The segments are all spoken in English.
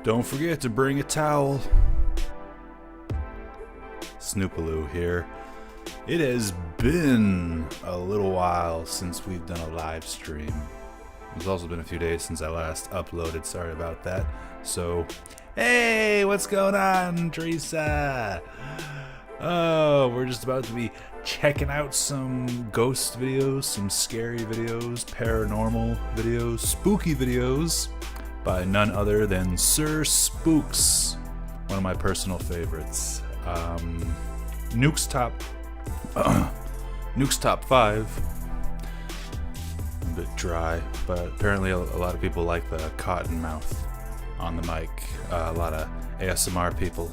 Don't forget to bring a towel. Snoopaloo here. It has been a little while since we've done a live stream. It's also been a few days since I last uploaded. Sorry about that. So, hey, what's going on, Teresa? Oh, we're just about to be checking out some ghost videos, some scary videos, paranormal videos, spooky videos by none other than Sir Spooks, one of my personal favorites. Nuke's top 5. A bit dry, but apparently a lot of people like the cotton mouth on the mic. A lot of ASMR people.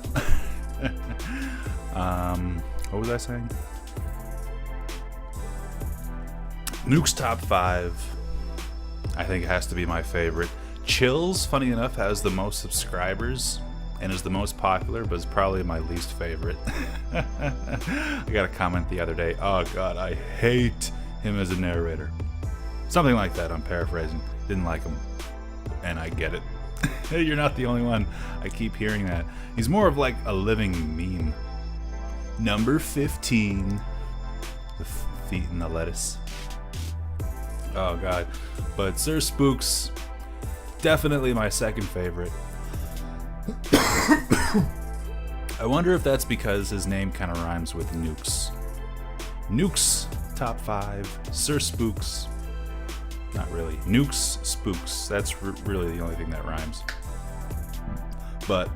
What was I saying? Nuke's top 5. I think it has to be my favorite. Chills, funny enough, has the most subscribers and is the most popular, but is probably my least favorite. I got a comment the other day. Oh god, I hate him as a narrator. Something like that, I'm paraphrasing. Didn't like him. And I get it. You're not the only one. I keep hearing that. He's more of like a living meme. Number 15. The feet in the lettuce. Oh god. But Sir Spooks, definitely my second favorite. I wonder if that's because his name kind of rhymes with nukes. Nukes, top 5. Sir Spooks. Not really. Nukes, Spooks. That's really the only thing that rhymes. But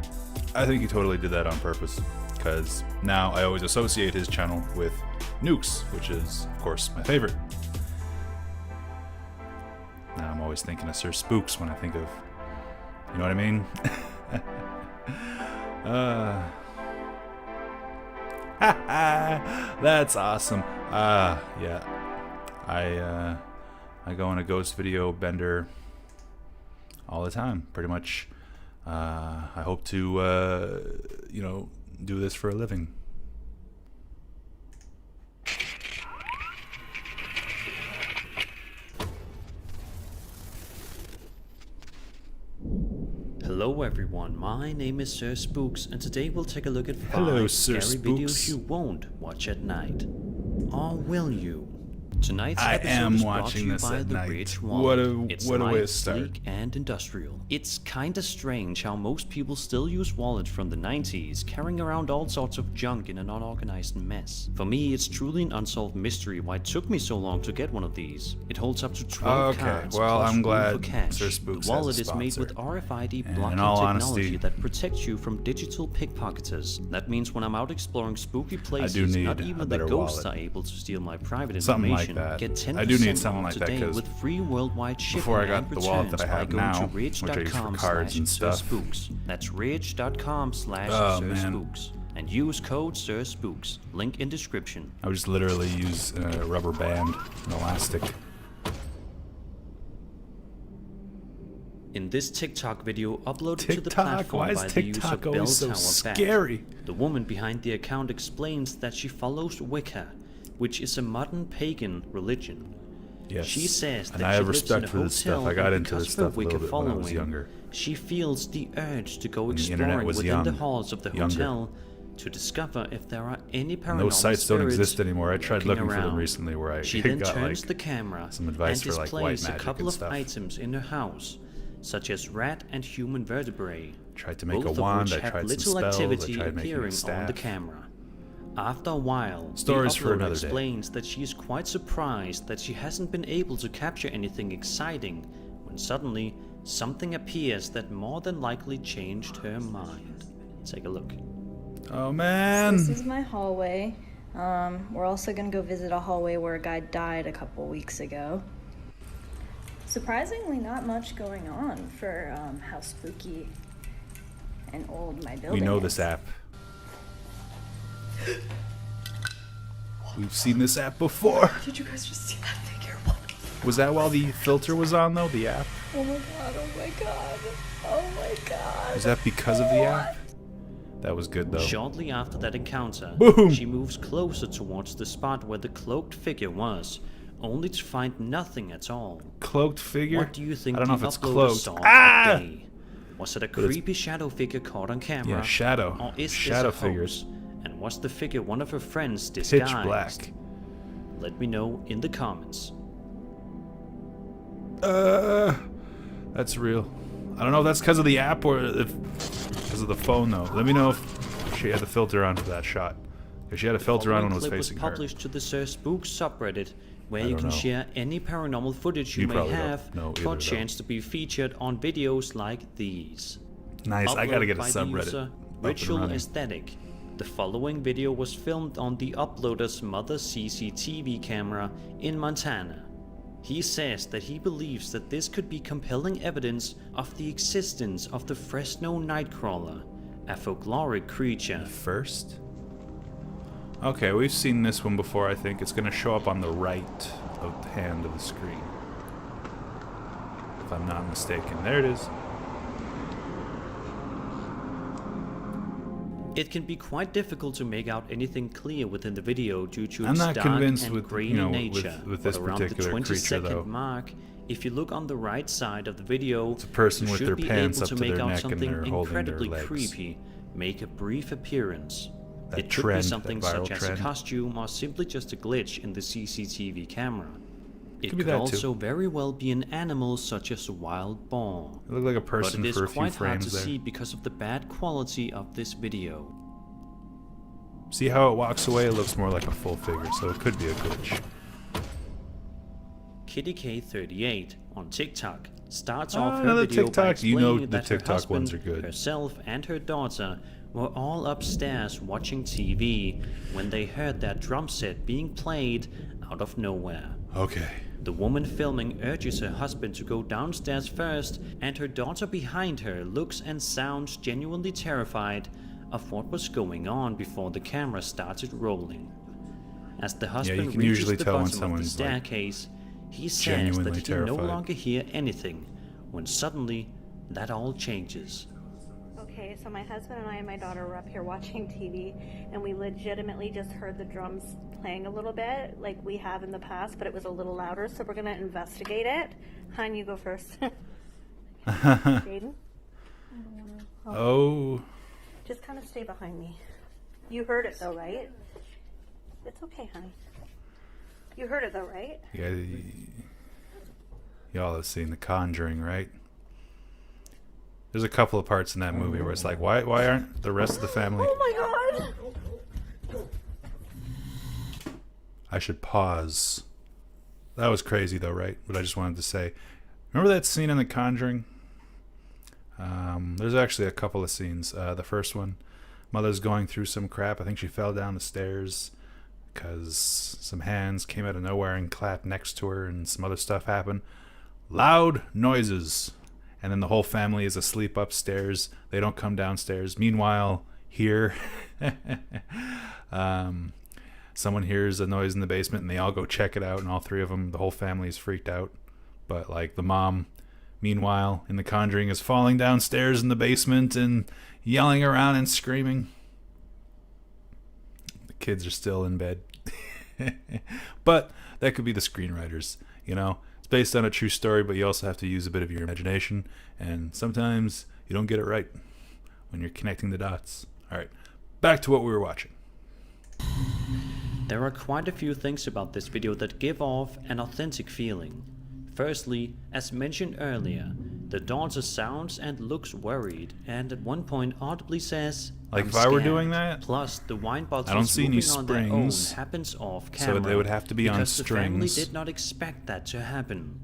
I think he totally did that on purpose, because now I always associate his channel with Nukes, which is, of course, my favorite. Now I'm always thinking of Sir Spooks when I think of, you know what I mean? That's awesome. Yeah. I go on a ghost video bender all the time, pretty much. I hope to, do this for a living. Hello everyone, my name is Sir Spooks, and today we'll take a look at 5 Hello, scary Sir videos Spooks. you won't watch at night. Or will you? Tonight's I episode am is brought to watching you this by at the night. Rich What a- Wallet. It's what a way light, to start. sleek, and industrial. It's kinda strange how most people still use wallets from the 90s, carrying around all sorts of junk in an unorganized mess. For me, it's truly an unsolved mystery why it took me so long to get one of these. It holds up to 12 Okay, cards, well, plus I'm room glad for cash. Sir Spooks The has a wallet is made with sponsor. RFID And blocking in all technology honesty, that protects you from digital pickpocketers. That means when I'm out exploring spooky places, need not a even the better ghosts wallet. are able to steal my private Something like information. that. Get 10% I do need something off like that, today 'cause with free worldwide shipping before I got and the wallet returns that I by have going now, to which I use for rage.com cards and stuff. /SirSpooks. That's rage.com/SirSpooks. Oh, man. And use code SirSpooks. Link in description. I would just literally use a rubber band, an elastic. In this TikTok video uploaded to the TikTok? platform Why is by the use of TikTok Bell always so Tower scary? Bat, the woman behind the account explains that she follows Wicca, which is a modern pagan religion. Yes. She says that and I she have lives respect in a for this hotel, stuff. I got and into because this of her stuff a little Wicca bit when I was following, younger. she feels the urge to go When the internet exploring was within the young. halls of the Younger. hotel to discover if there are any paranormal Those sites don't spirits exist anymore. I tried looking for them around. recently where I She then got turns like the camera some advice and for like white displays a magic couple and of stuff. items in her house, such as rat and human vertebrae. Tried to make both a wand, of I which have tried some little spells, I activity tried making a appearing on staff. the camera. After a while, Stories the for uploader another day. explains that she is quite surprised that she hasn't been able to capture anything exciting when suddenly something appears that more than likely changed her mind. Take a look. Oh man! This is my hallway. We're also gonna go visit a hallway where a guy died a couple weeks ago. Surprisingly, not much going on for how spooky and old my building We know is. this app. We've seen this app before. Did you guys just see that figure? Was that while the filter was on though, the app? Oh my god, oh my god, oh my god. Was that because of the app? That was good though. Shortly after that encounter, Boom! she moves closer towards the spot where the cloaked figure was, only to find nothing at all. Cloaked figure? What do you think I don't know the if it's uploader cloaked. saw Ah! that day? Was it a creepy shadow figure caught on camera? Yeah, shadow. Or is Shadow this a figures. hoax? And was the figure one of her friends Pitch disguised? black. Let me know in the comments. That's real. I don't know if that's because of the app or if because of the phone, though. Let me know if she had the filter on for that shot. If she had a filter on when it was facing her. Published to the Spooks subreddit, where you can know. share any paranormal footage you may probably have don't know for a either, chance to be featured on videos like these. Nice. I gotta get a Uploaded by the subreddit. user up and Ritual running. Aesthetic. The following video was filmed on the uploader's mother's CCTV camera in Montana. He says that he believes that this could be compelling evidence of the existence of the Fresno Nightcrawler, a folkloric creature. First? Okay, we've seen this one before, I think. It's gonna show up on the right of the hand of the screen. If I'm not mistaken. There it is. It can be quite difficult to make out anything clear within the video due to I'm its not dark convinced and with, grainy nature. with this but around particular the creature, 20-second though. mark, if you look on the right side of the video, It's a person you with should their be pants able up to to make their out neck and something they're holding their incredibly legs. creepy make a brief appearance. That It could trend, be something that viral such as trend. a costume or simply just a glitch in the CCTV camera. It Could be could that, also very well be an animal such as a wild boar. It looked like a But person it is for a few quite hard to frames there. see because of the bad quality of this video. See how it walks away? It looks more like a full figure, so it could be a glitch. Kitty K38 on TikTok starts off her another video by TikTok. You know explaining the that her TikTok ones husband, are good. herself, and her daughter were all upstairs watching TV when they heard that drum set being played out of nowhere. Okay. The woman filming urges her husband to go downstairs first, and her daughter behind her looks and sounds genuinely terrified of what was going on before the camera started rolling. As the husband can reaches usually the tell when bottom of the someone's, like, staircase, he says genuinely that he no terrified. longer hear anything, when suddenly that all changes. Okay, so my husband and I and my daughter were up here watching TV, and we legitimately just heard the drums playing a little bit, like we have in the past, but it was a little louder, so we're gonna investigate it. Hun, you go first. Jaden? Oh. Just kind of stay behind me. You heard it though, right? It's okay, honey. You heard it though, right? Yeah. Y'all have seen The Conjuring, right? There's a couple of parts in that movie where it's like, why aren't the rest of the family? Oh my god! I should pause. That was crazy, though, right? What I just wanted to say. Remember that scene in The Conjuring? There's actually a couple of scenes. The first one, mother's going through some crap. I think she fell down the stairs because some hands came out of nowhere and clapped next to her, and some other stuff happened. Loud noises. And then the whole family is asleep upstairs. They don't come downstairs. Meanwhile, here, someone hears a noise in the basement, and they all go check it out, and all three of them, the whole family is freaked out. But, like, the mom, meanwhile, in The Conjuring, is falling downstairs in the basement and yelling around and screaming. The kids are still in bed. But that could be the screenwriters, you know? It's based on a true story, but you also have to use a bit of your imagination, and sometimes you don't get it right when you're connecting the dots. All right, back to what we were watching. There are quite a few things about this video that give off an authentic feeling. Firstly, as mentioned earlier, the daughter sounds and looks worried, and at one point audibly says, Like, "I'm if I were scared." doing that, Plus, the wine bottles I don't see any moving on their own springs, happens off so camera. they would have to be on because the family strings. did not expect that to happen.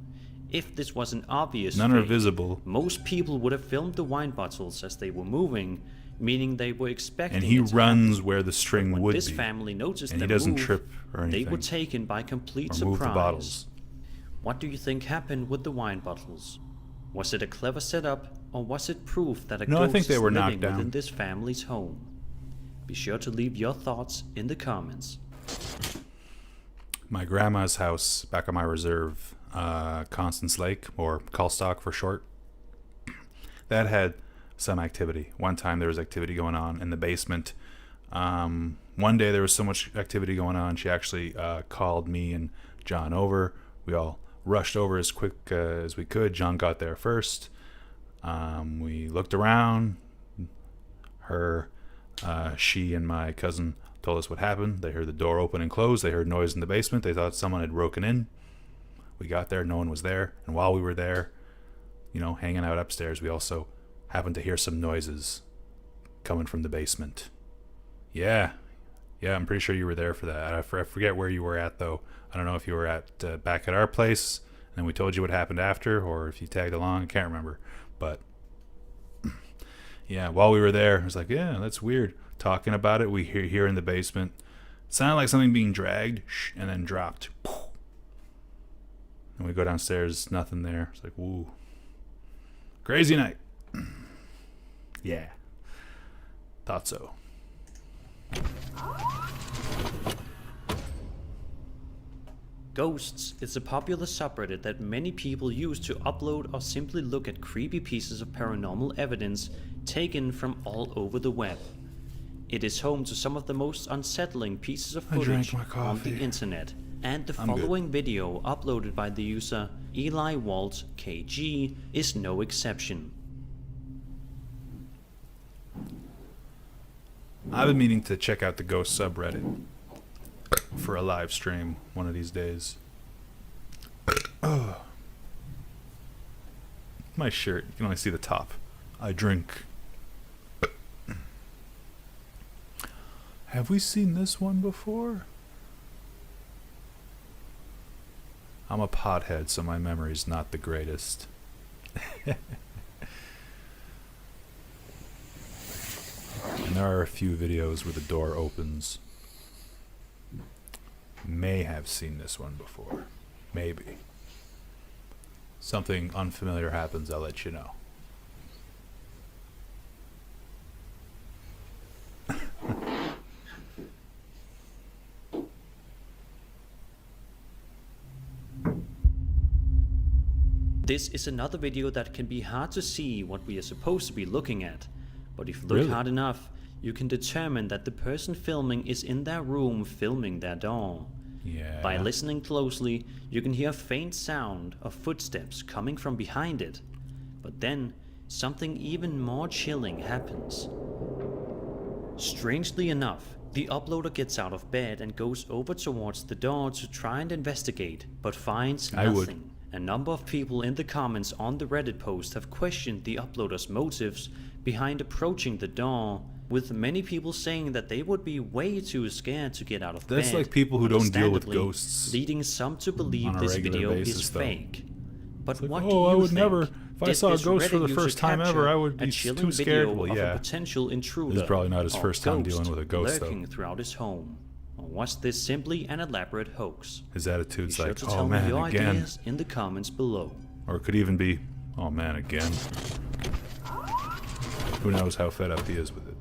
If this was an obvious None are fake, visible. most people would have filmed the wine bottles as they were moving, meaning they were expecting And he it to runs happen. where the string When would this be, family noticed and he them doesn't move, trip or they anything, were taken by complete or surprise. move the bottles. What do you think happened with the wine bottles? Was it a clever setup, or was it proof that a No, I ghost think they is were living knocked down. within this family's home? Be sure to leave your thoughts in the comments. My grandma's house back on my reserve, Constance Lake, or Callstock for short, that had some activity. One time there was activity going on in the basement. One day there was so much activity going on, she actually called me and John over. We all rushed over as quick as we could. John got there first. We looked around. She and my cousin told us what happened. They heard the door open and close. They heard noise in the basement. They thought someone had broken in. We got there. No one was there. And while we were there, hanging out upstairs, we also happened to hear some noises coming from the basement. Yeah, I'm pretty sure you were there for that. I forget where you were at, though. I don't know if you were at back at our place, and we told you what happened after, or if you tagged along. I can't remember. But, yeah, while we were there, it was like, yeah, that's weird. Talking about it, we hear in the basement. It sounded like something being dragged, and then dropped. And we go downstairs, nothing there. It's like, woo. Crazy night. Yeah. Thought so. Ghosts is a popular subreddit that many people use to upload or simply look at creepy pieces of paranormal evidence taken from all over the web. It is home to some of the most unsettling pieces of footage on the internet, and the following video uploaded by the user Eli Walt KG is no exception. I've been meaning to check out the ghost subreddit for a live stream one of these days. My shirt, you can only see the top. I drink. Have we seen this one before? I'm a pothead, so my memory's not the greatest. And there are a few videos where the door opens. May have seen this one before. Maybe. Something unfamiliar happens, I'll let you know. This is another video that can be hard to see what we are supposed to be looking at, but if you look hard enough, you can determine that the person filming is in their room filming their door. Yeah. By listening closely, you can hear a faint sound of footsteps coming from behind it, but then something even more chilling happens. Strangely enough, the uploader gets out of bed and goes over towards the door to try and investigate, but finds nothing. A number of people in the comments on the Reddit post have questioned the uploader's motives behind approaching the door, with many people saying that they would be way too scared to get out of bed. That's like people who don't deal with ghosts, leading some to believe this video is fake. But like, what do you I would think? never. If I saw a ghost for the first time ever, I would be a chilling too scared. video Well, of yeah. a potential intruder This is probably not his or first time ghost dealing with a ghost, lurking though. throughout his home. Or was this simply an elaborate hoax? His attitude's Be sure like, to oh tell me man, your again. ideas in the comments below. Or it could even be, oh man, again. Who knows how fed up he is with it.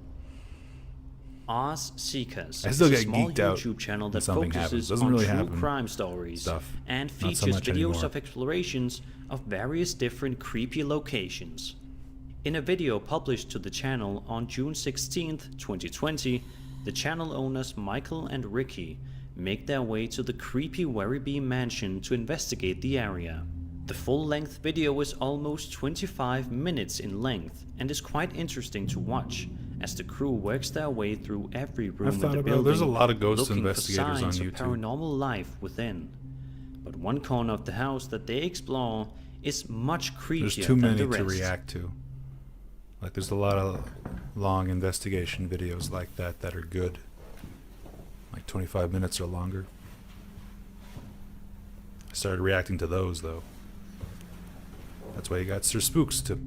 Ars Seekers I still is a get small geeked out YouTube channel when that something happens. focuses Doesn't on really true happen crime stories stuff. and Not so features much videos anymore. of explorations of various different creepy locations. In a video published to the channel on June 16th, 2020, the channel owners Michael and Ricky make their way to the creepy Werribee mansion to investigate the area. The full-length video is almost 25 minutes in length and is quite interesting to watch, as the crew works their way through every room in the building, there's a lot of ghost looking for investigators on signs of YouTube. paranormal life within. But one corner of the house that they explore is much creepier There's too than many the rest. to react to. Like, there's a lot of long investigation videos like that that are good. Like 25 minutes or longer. I started reacting to those, though. That's why you got Sir Spooks to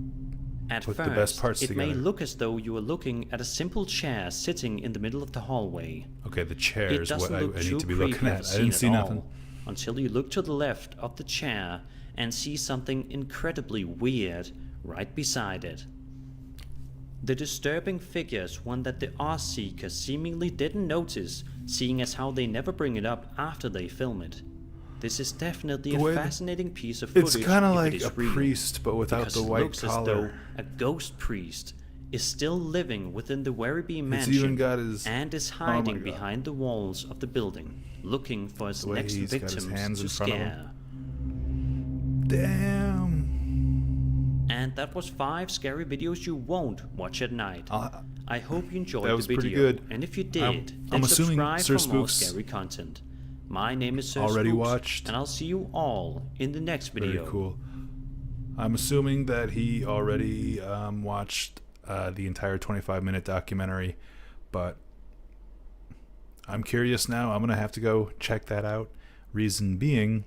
At put first, the best parts it together. may look as though you are looking at a simple chair sitting in the middle of the hallway. Okay, the chair It is what doesn't I look need too to be creepy looking of a at. I scene didn't see at nothing. all, until you look to the left of the chair and see something incredibly weird right beside it. The disturbing figure is one that the Ars Seeker seemingly didn't notice, seeing as how they never bring it up after they film it. This is definitely The way a that- fascinating piece of footage. It's kind of if like it is a real, priest, but without because the it white looks as though collar. a ghost priest is still living within the Werribee mansion even got his- and is oh my hiding God. behind the walls of the building, looking for his The way next he's got his victims hands to in front of him. scare. Damn. And that was 5 scary videos you won't watch at night. I hope you enjoyed That was the video. pretty good. And if you did, I'm then assuming subscribe Sir for more Spooks scary content. My name is Sir already Spooks, watched. and I'll see you all in the next video. Very cool. I'm assuming that he already watched the entire 25-minute documentary, but I'm curious now. I'm going to have to go check that out. Reason being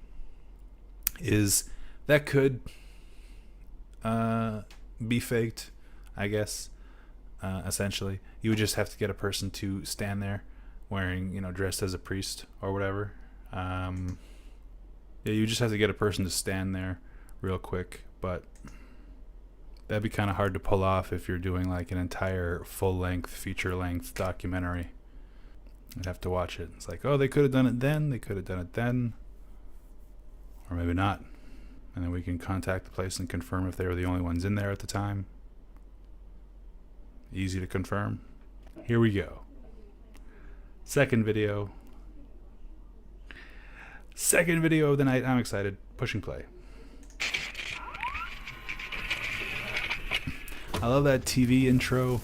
is that could be faked, I guess. Essentially, you would just have to get a person to stand there wearing, dressed as a priest or whatever. Yeah, you just have to get a person to stand there real quick, but that'd be kind of hard to pull off if you're doing like an entire full-length, feature-length documentary. I'd have to watch it. It's like, oh, they could have done it then, they could have done it then, or maybe not. And then we can contact the place and confirm if they were the only ones in there at the time. Easy to confirm. Here we go. Second video. Second video of the night. I'm excited. Pushing play. I love that TV intro.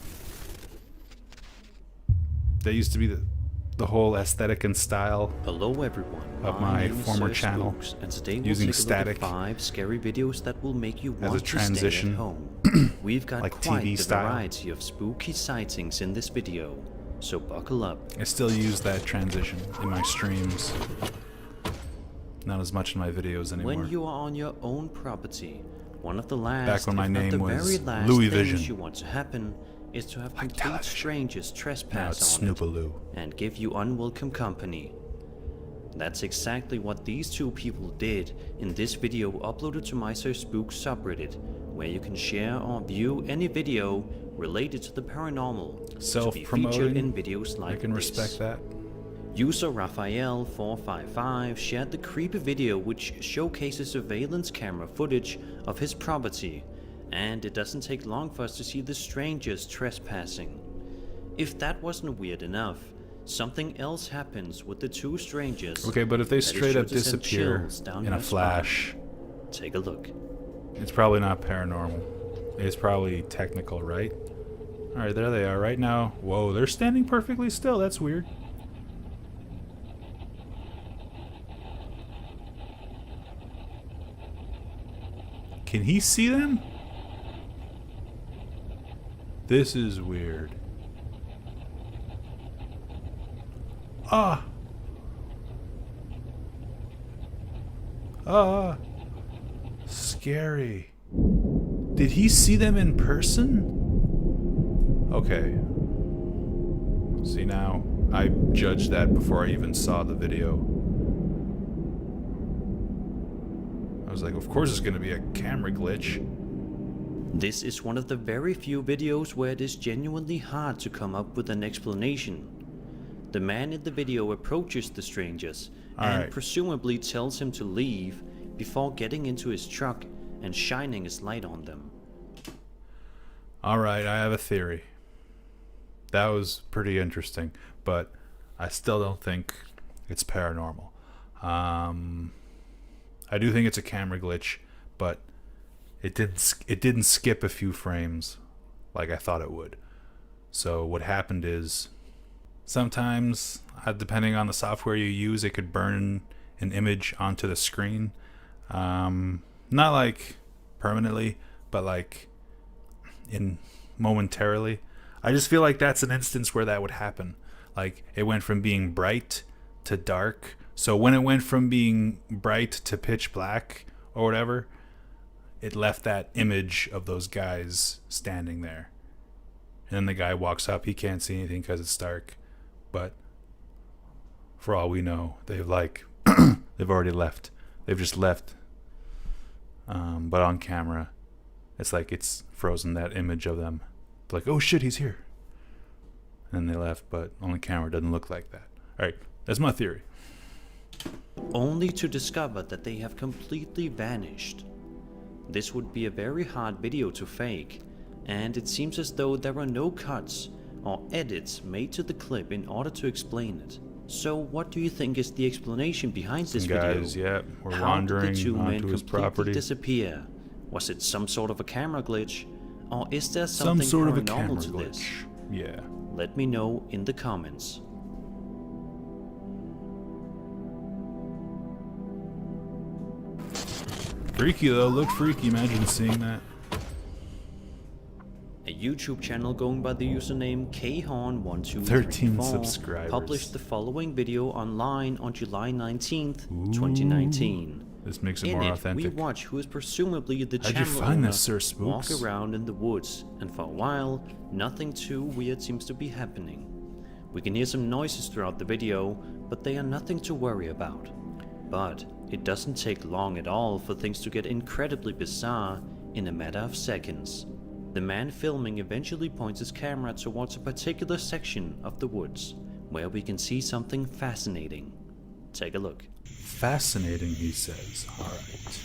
That used to be the whole aesthetic and style. Hello everyone, of my name is former Sir channel, Spooks, and today we'll using take a look static at 5 scary videos that will make you as want a to transition, stay at home. We've got like quite TV the style. variety of spooky sightings in this video, so buckle up. I still use that transition in my streams. Not as much in my videos anymore. When you are on your own property, one of the last, Back when my if not name the was very last Louis things Vision. you want to happen is to have Like complete television. strangers Now trespass it's on it Snoopaloo. and give you unwelcome company. That's exactly what these 2 people did in this video uploaded to my Sir Spooks subreddit, where you can share or view any video related to the paranormal to be featured in Self-promoting. videos like I can this. respect that. User Raphael455 shared the creepy video which showcases surveillance camera footage of his property, and it doesn't take long for us to see the strangers trespassing. If that wasn't weird enough, something else happens with the 2 strangers. Okay, but if they that is straight sure up to send disappear chills down in a your flash, spine. Take a look. it's probably not paranormal. It's probably technical, right? Alright, there they are right now. Whoa, they're standing perfectly still. That's weird. Can he see them? This is weird. Ah! Ah! Scary. Did he see them in person? Okay. See, now I judged that before I even saw the video. I was like, of course it's going to be a camera glitch. This is one of the very few videos where it is genuinely hard to come up with an explanation. The man in the video approaches the strangers and Alright. presumably tells him to leave before getting into his truck and shining his light on them. Alright, I have a theory. That was pretty interesting, but I still don't think it's paranormal. I do think it's a camera glitch, but it didn't skip a few frames like I thought it would. So what happened is sometimes, depending on the software you use, it could burn an image onto the screen. Not like permanently, but like momentarily. I just feel like that's an instance where that would happen. Like it went from being bright to dark. So when it went from being bright to pitch black or whatever, it left that image of those guys standing there. And then the guy walks up. He can't see anything because it's dark. But for all we know, they've they've already left. They've just left. But on camera, it's like it's frozen that image of them. Like, oh shit, he's here. And they left, but on the camera it doesn't look like that. Alright, that's my theory. Only to discover that they have completely vanished. This would be a very hard video to fake, and it seems as though there are no cuts or edits made to the clip in order to explain it. So what do you think is the explanation behind this video? Guys, yeah, we're How wandering did the 2 men onto his completely property. disappear Was it some sort of a camera glitch? Or is there Some something sort of a paranormal camera to this? glitch. Yeah. Let me know in the comments. Freaky though, looked freaky. Imagine seeing that. A YouTube channel going by the username khorn1234 13 subscribers. published the following video online on July 19th, 2019. This makes it In more it, authentic. we watch who is presumably the How'd you channel find owner this, Sir Spooks? walk around in the woods, and for a while, nothing too weird seems to be happening. We can hear some noises throughout the video, but they are nothing to worry about. But it doesn't take long at all for things to get incredibly bizarre in a matter of seconds. The man filming eventually points his camera towards a particular section of the woods, where we can see something fascinating. Take a look. Fascinating, he says. Alright.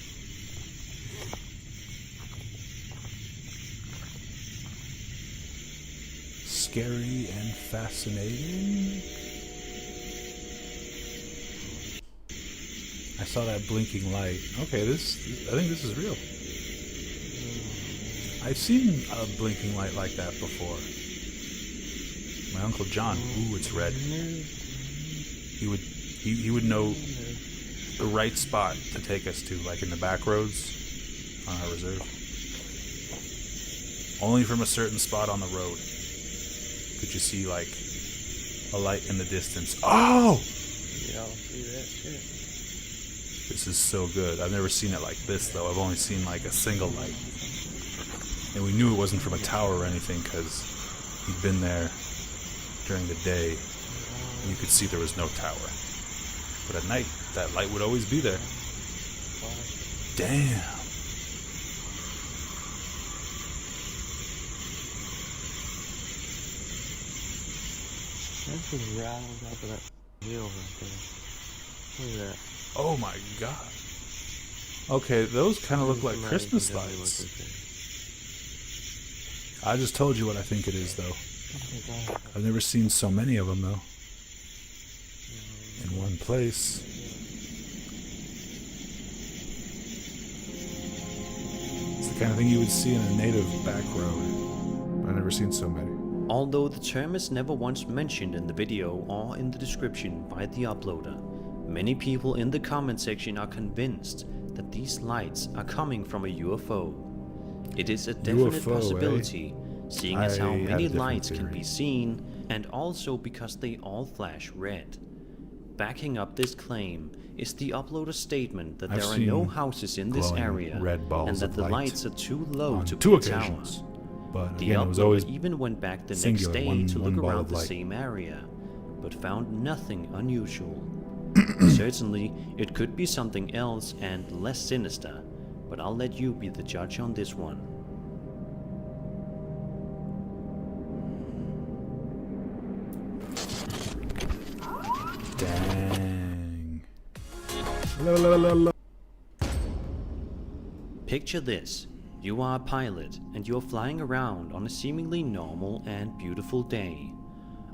Scary and fascinating. I saw that blinking light. Okay, I think this is real. I've seen a blinking light like that before. My Uncle John, ooh, it's red. He would know the right spot to take us to, like in the back roads on our reserve. Only from a certain spot on the road could you see like a light in the distance. Oh! Yeah, I'll see that shit. This is so good. I've never seen it like this though. I've only seen like a single light. And we knew it wasn't from a tower or anything because he'd been there during the day and you could see there was no tower. But at night, that light would always be there. Damn. That's just rattled up of that hill right there. Look at that. Oh my god. Okay, those kind of look like Somebody Christmas can definitely lights. look at this. I just told you what I think it is though. Oh my God. I've never seen so many of them though. In one place. It's the kind of thing you would see in a native back road. But I've never seen so many. Although the term is never once mentioned in the video or in the description by the uploader, many people in the comment section are convinced that these lights are coming from a UFO. It is a definite UFO, possibility, seeing as how I had a many different lights can theory. be seen, and also because they all flash red. Backing up this claim is the uploader's statement that I've there are no seen houses in this glowing area, red balls and that of the light lights are too low on to two be a tower. occasions. But The again, it was uploader always even went back the next singular, day one to look ball around of the light. same area, but found nothing unusual. Certainly, it could be something else and less sinister, but I'll let you be the judge on this one. dang. La, la, la, la. Picture this. You are a pilot and you're flying around on a seemingly normal and beautiful day.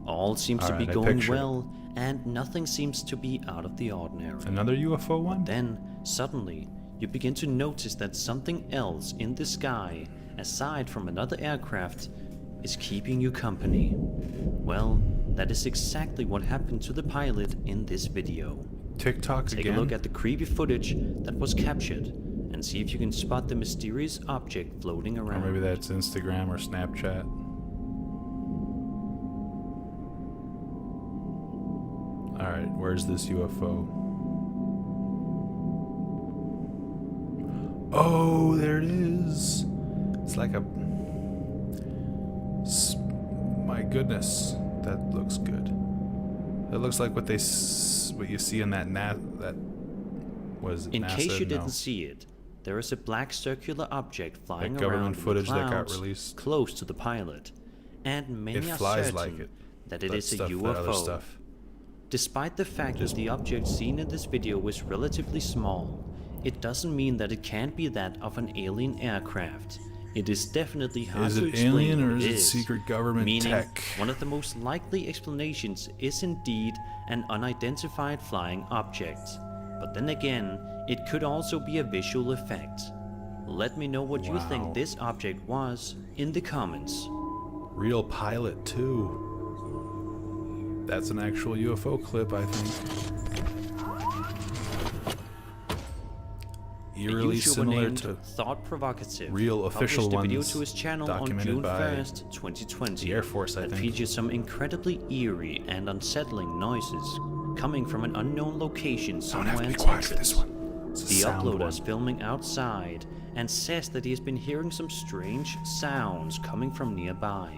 All seems to be Alright, I going picture it. well and nothing seems to be out of the ordinary. Another UFO one? Then, suddenly, you begin to notice that something else in the sky, aside from another aircraft, is keeping you company. Well, that is exactly what happened to the pilot in this video. TikTok Take again? a look at the creepy footage that was captured and see if you can spot the mysterious object floating Or around. maybe that's Instagram or Snapchat. Alright, where's this UFO? Oh, there it is. It's like a... My goodness, that looks good. It looks like what what you see in that was it In NASA? case you No. didn't see it, there is a black circular object flying That government around in footage the that got clouds released. close to the pilot, and many It are flies certain like it. that it That is a stuff, that UFO. other stuff. Despite the fact that the object seen in this video was relatively small, it doesn't mean that it can't be that of an alien aircraft. It is definitely hard Is to it explain alien or what is it it secret government meaning tech? one of the most likely explanations is indeed an unidentified flying object. But then again, it could also be a visual effect. Let me know what you Wow. think this object was in the comments. Real pilot too. That's an actual UFO clip, I think. A Eerily YouTuber similar named to Thought Provocative real official published a video ones to his channel on documented June by 1st, 2020 the Air Force, I that think. features some incredibly eerie and unsettling noises coming from an unknown location Don't somewhere have to in be quiet for Texas. this one. It's a The sound uploader one. is filming outside and says that he has been hearing some strange sounds coming from nearby.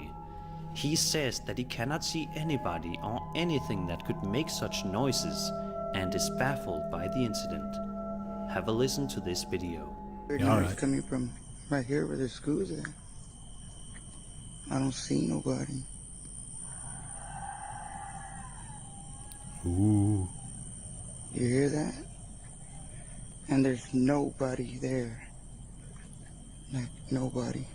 He says that he cannot see anybody or anything that could make such noises and is baffled by the incident. Have a listen to this video. Weird Yeah, noise alright. coming from right here where the school's at. I don't see nobody. Ooh. You hear that? And there's nobody there. Like, nobody.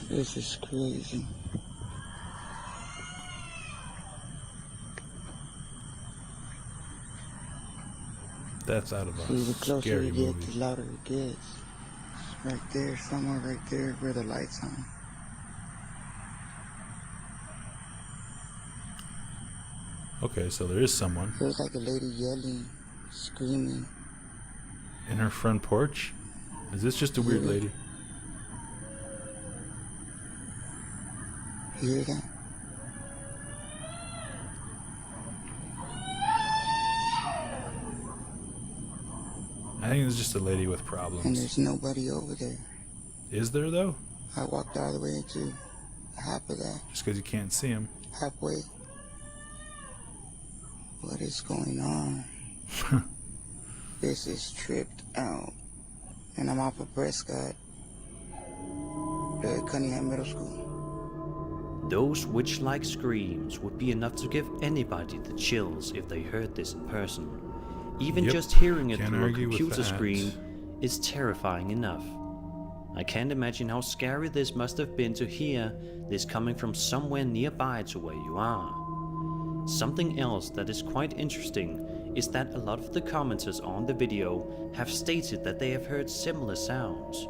This is crazy. That's out of See, the a closer scary you get, movie. the louder it gets. It's right there, somewhere right there where the light's on. Okay, so there is someone Feels like a lady yelling, screaming. in her front porch. Is this just a weird lady? You hear that? I think it's just a lady with And problems. there's nobody over there. Is there though? I walked all the way into half of that, Just because you can't see him. halfway. What is going on? This is tripped out. And I'm off of Prescott, the Cunningham Middle School. Those witch-like screams would be enough to give anybody the chills if they heard this in person. Even Yep, just hearing it can't through a argue with computer that. screen is terrifying enough. I can't imagine how scary this must have been to hear this coming from somewhere nearby to where you are. Something else that is quite interesting is that a lot of the commenters on the video have stated that they have heard similar sounds.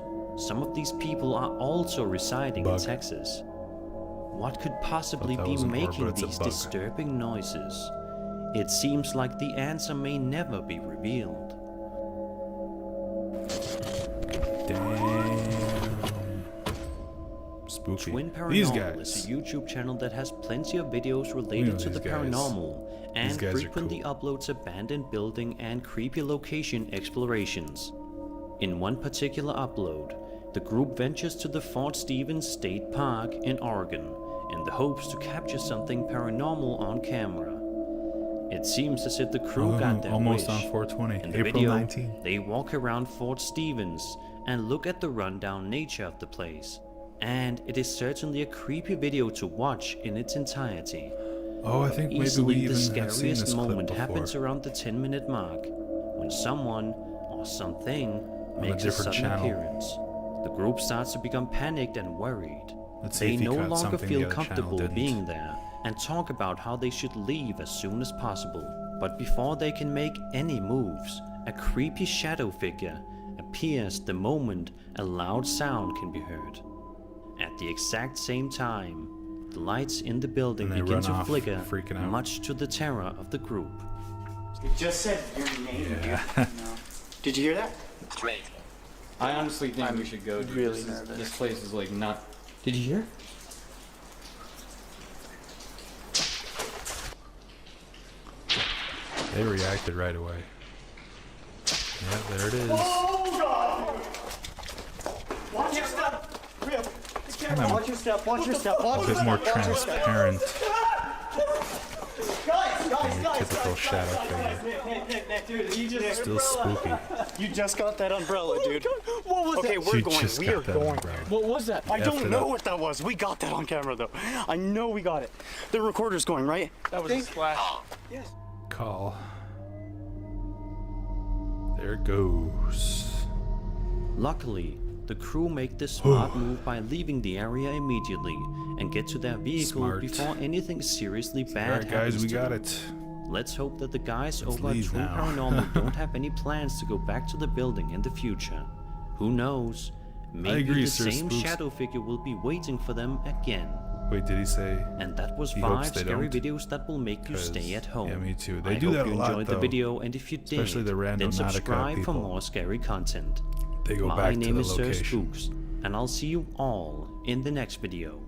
Some of these people are also residing in Bug. Texas. What could possibly Thought that be was an orb, making but it's a these bug. disturbing noises? It seems like the answer may never be revealed. Damn. Spooky. Twin These Paranormal guys. is a YouTube channel that has plenty of videos know related to these the guys. paranormal and guys are frequently cool. uploads abandoned building and creepy location explorations. In one particular upload, the group ventures to the Fort Stevens State Park in Oregon in the hopes to capture something paranormal on camera. It seems as if the crew got their almost wish. on 420. In the April video, 19th. they walk around Fort Stevens and look at the rundown nature of the place. And it is certainly a creepy video to watch in its entirety. Oh, I think maybe we Easily even the have seen scariest this clip moment before. happens around the 10-minute mark, when someone or something makes a different sudden channel. appearance. The group starts to become panicked and worried. Let's see They if he no caught longer something feel the other channel comfortable didn't. being there and talk about how they should leave as soon as possible. But before they can make any moves, a creepy shadow figure appears the moment a loud sound can be heard. At the exact same time, the lights in the building And they begin run to off, flicker, freaking out. much to the terror of the group. It just said your name, dude. No. Did you hear that? I honestly think we should go, dude. really This nervous. this place is like not. Did you hear? They reacted right away. Yeah, there it is. Oh god! Watch your step! Rip! Watch your step, watch your step, watch A your bit more step, watch your step. transparent Guys, than your typical shadow figure. Nick, dude, you just Still spooky. You just got that umbrella, dude. What was You okay, we're going. just We got are that going. umbrella. What was that? I Effed don't it know up. what that was. We got that on camera though. I know we got it. The recorder's going, right? That was a splash. Yes. Call. There it goes. Luckily, the crew make the smart move by leaving the area immediately and get to their vehicle Smart. before anything seriously bad Alright, guys, happens we to got them. it. Let's hope that the guys over at leave True now. Paranormal don't have any plans to go back to the building in the future. Who knows? Maybe agree, the Sir same Spooks. shadow figure will be waiting for them again. Wait, did he say? And that was He hopes 5 they scary don't? videos that will make you 'Cause, stay at home. yeah, me too. They I do hope that you a lot, enjoyed the though. video, and if you Especially did, the random then Nautica subscribe for people. more scary content. They go My back to name the is Sir location. Spooks, and I'll see you all in the next video.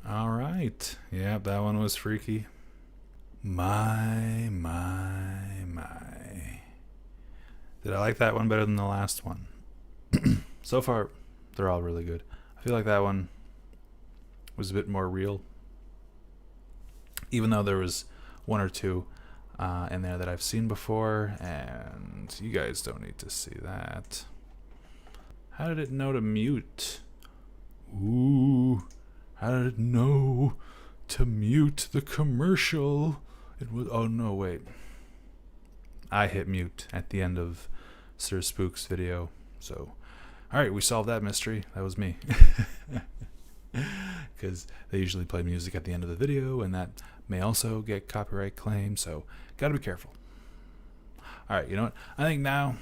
All right. Yeah, that one was freaky. My. Did I like that one better than the last one? So far, they're all really good. I feel like that one was a bit more real. Even though there was one or two in there that I've seen before, and you guys don't need to see that. How did it know to mute? Ooh, how did it know to mute the commercial? It was, oh no, wait. I hit mute at the end of Sir Spook's video, so... Alright, we solved that mystery. That was me. Because they usually play music at the end of the video, and that may also get copyright claim, so gotta be careful. Alright, you know what? I think now...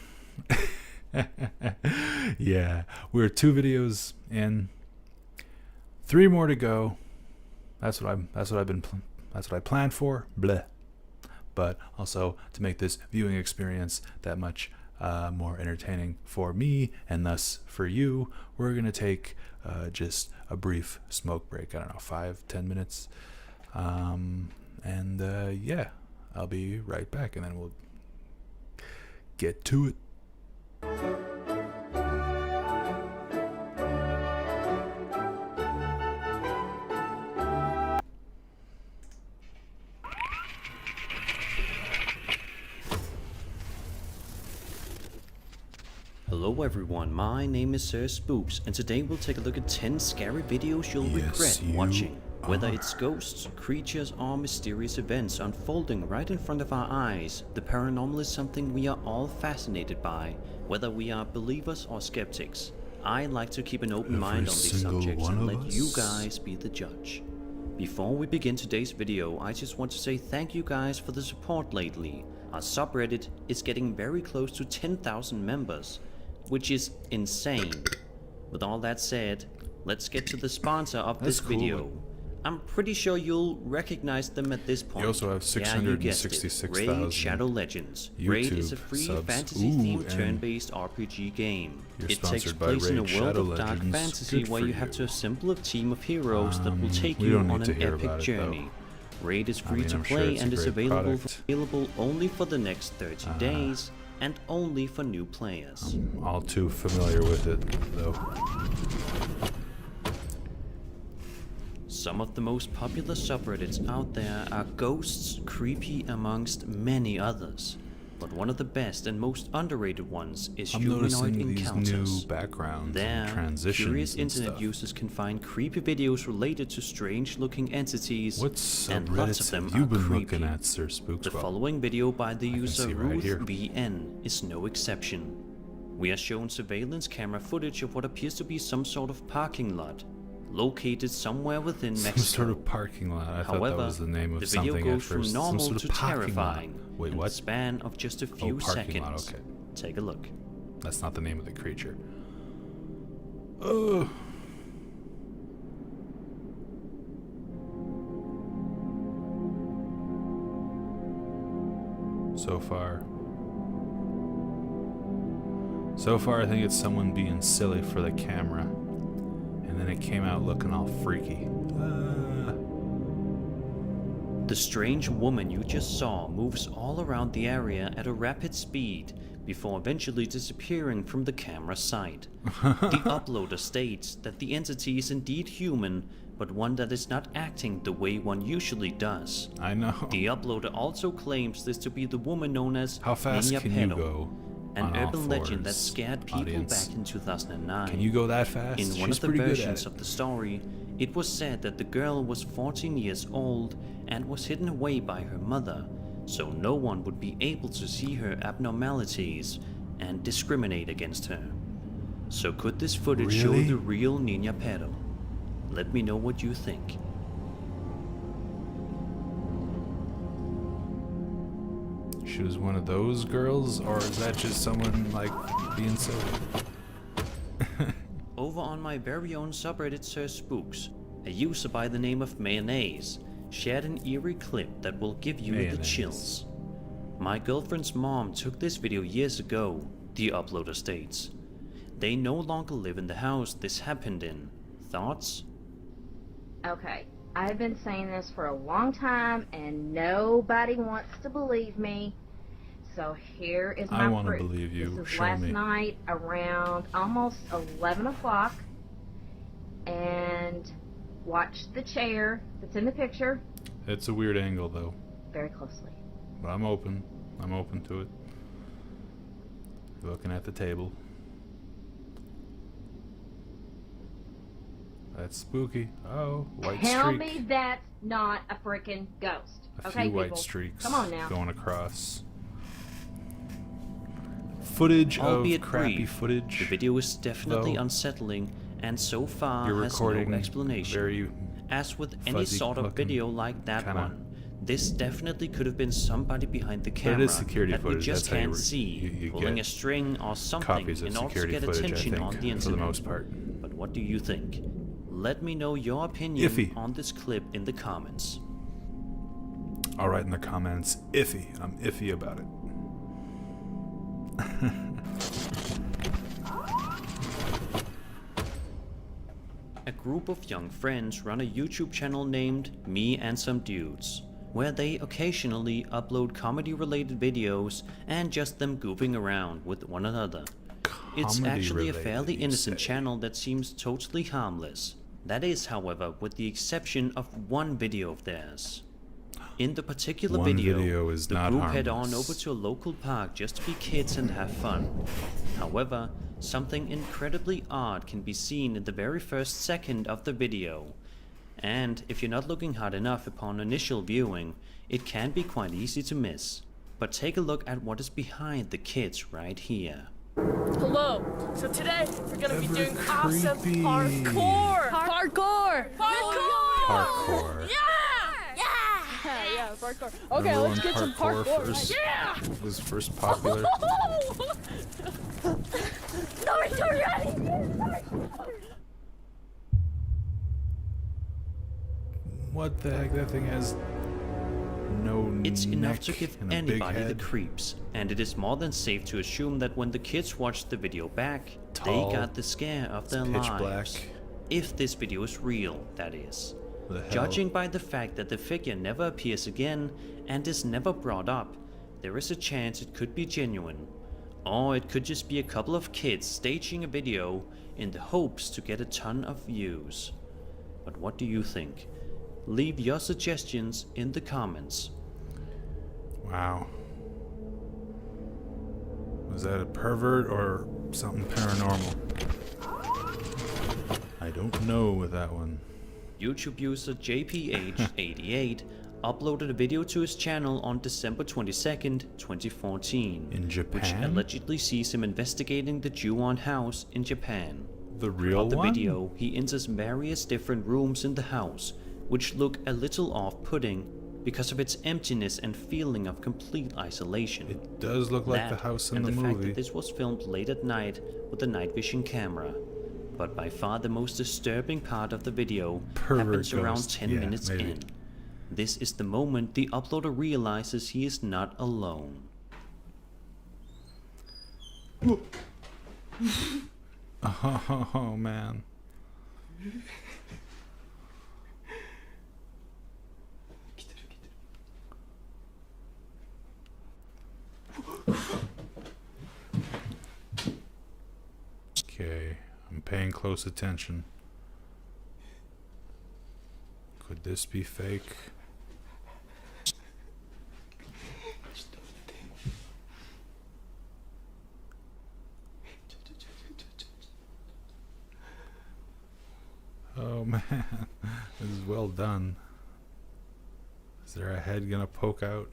yeah, we're 2 videos in. 3 more to go. That's what I planned for. Bleh. But also to make this viewing experience that much more entertaining for me and thus for you, we're gonna take just a brief smoke break. I don't know, 5-10 minutes, and yeah, I'll be right back, and then we'll get to it. Hello everyone, my name is Sir Spooks, and today we'll take a look at 10 scary videos you'll regret watching. Whether it's ghosts, creatures, or mysterious events unfolding right in front of our eyes, the paranormal is something we are all fascinated by, whether we are believers or skeptics. I like to keep an open mind on these subjects and let you guys be the judge. Before we begin today's video, I just want to say thank you guys for the support lately. Our subreddit is getting very close to 10,000 members, which is insane. With all that said, let's get to the sponsor of this video. I'm pretty sure you'll recognize them at this point. You also have 666,000 Raid Shadow Legends. Raid is a free fantasy-themed turn-based RPG game. It takes place in a world of dark fantasy where you have to assemble a team of heroes that will take you on an epic journey. Raid is free to play and is available only for the next 30 days and only for new players. I'm all too familiar with it, though. Some of the most popular subreddits out there are ghosts, creepy amongst many others. But one of the best and most underrated ones is I'm humanoid noticing encounters. these new backgrounds There, and transitions curious and internet stuff. users can find creepy videos related to strange-looking entities, What and lots of subreddits them have you are been creepy. looking at, Sir Spooks? The Well, following video by the user see right here. RuthBN is no exception. We are shown surveillance camera footage of what appears to be some sort of parking lot, located somewhere within some Mexico. sort of parking lot. I thought However, that was the name of the video something at goes from first. normal Some sort to of parking terrifying lot. Wait, in what? the span of just a few parking lot, seconds. okay. Take a look. That's not the name of the creature. Oh. So far, I think it's someone being silly for the camera. And then it came out looking all freaky. The strange woman you just saw moves all around the area at a rapid speed before eventually disappearing from the camera sight. The uploader states that the entity is indeed human, but one that is not acting the way one usually does. I know. The uploader also claims this to be the woman known as How fast Niña can you Pedo, go an on all urban legend that fours, scared people audience? back in 2009. Can you go that fast? In one She's of the pretty good at versions it. of the story, it was said that the girl was 14 years old and was hidden away by her mother, so no one would be able to see her abnormalities and discriminate against her. So could this footage show Really? the real Niña Pedo? Let me know what you think. she was one of those girls, or is that just someone like being silly? Over on my very own subreddit Spooks, a user by the name of Mayonnaise shared an eerie clip that will give you the chills. My girlfriend's mom took this video years ago, the uploader states. They no longer live in the house this happened in. Thoughts? Okay, I've been saying this for a long time and nobody wants to believe me. So here is my proof. I want to believe you. This is Show last me. night around almost 11 o'clock. And watch the chair that's in the picture It's a weird angle though. very closely. But I'm open. I'm open to it. Looking at the table. That's spooky. Oh, white Tell streak. me that's not a freaking ghost. A Okay, few white people, streaks come on now. going across. Footage Albeit of crappy brief, footage. the video is definitely though. unsettling and so far You're has recording no explanation. very As with any fuzzy sort of looking, video like that kinda- one, this definitely could have been somebody behind the But it camera is security that we footage, just that's how you can't re- see, you pulling get a string or something copies of in order to security get footage, I attention think, on the for the internet. most part. But what do you think? Let me know your opinion Iffy. on this clip in the comments. All right, in the comments, iffy. I'm iffy about it. A group of young friends run a YouTube channel named Me and Some Dudes, where they occasionally upload comedy-related videos and just them goofing around with one another. It's actually a Comedy-related, fairly you innocent say. channel that seems totally harmless. That is, however, with the exception of one video of theirs. In the particular One video is the not group head on harmless. over to a local park just to be kids and have fun. However, something incredibly odd can be seen in the very first second of the video. And if you're not looking hard enough upon initial viewing, it can be quite easy to miss. But take a look at what is behind the kids right here. Hello. So today we're gonna be doing awesome creepy. parkour. Parkour. Parkour. Yeah, parkour. Okay, Remember let's when get some parkour parkour. first- Yeah. Was first popular. Sorry. What the heck? That thing has no It's enough neck to give and a big anybody the head. creeps, and it is more than safe to assume that when the kids watched the video back, Tall. they got the scare of their pitch lives. black. If this video is real, that is. The hell? Judging by the fact that the figure never appears again and is never brought up, there is a chance it could be genuine. Or it could just be a couple of kids staging a video in the hopes to get a ton of views. But what do you think? Leave your suggestions in the comments. Wow. Was that a pervert or something paranormal? I don't know with that one. YouTube user JPH88 uploaded a video to his channel on December 22nd, 2014, In which Japan? allegedly sees him investigating the Ju-on house in Japan. The real Throughout the one? video, he enters various different rooms in the house, which look a little off-putting because of its emptiness and feeling of complete isolation. It does look like That, the house in and the fact movie. that this was filmed late at night with a night vision camera. But by far the most disturbing part of the video Pervert happens around ghost. 10 Yeah, minutes maybe. in. This is the moment the uploader realizes he is not alone. Oh man. Okay, I'm paying close attention. Could this be fake? Oh man, this is well done. Is there a head gonna poke out?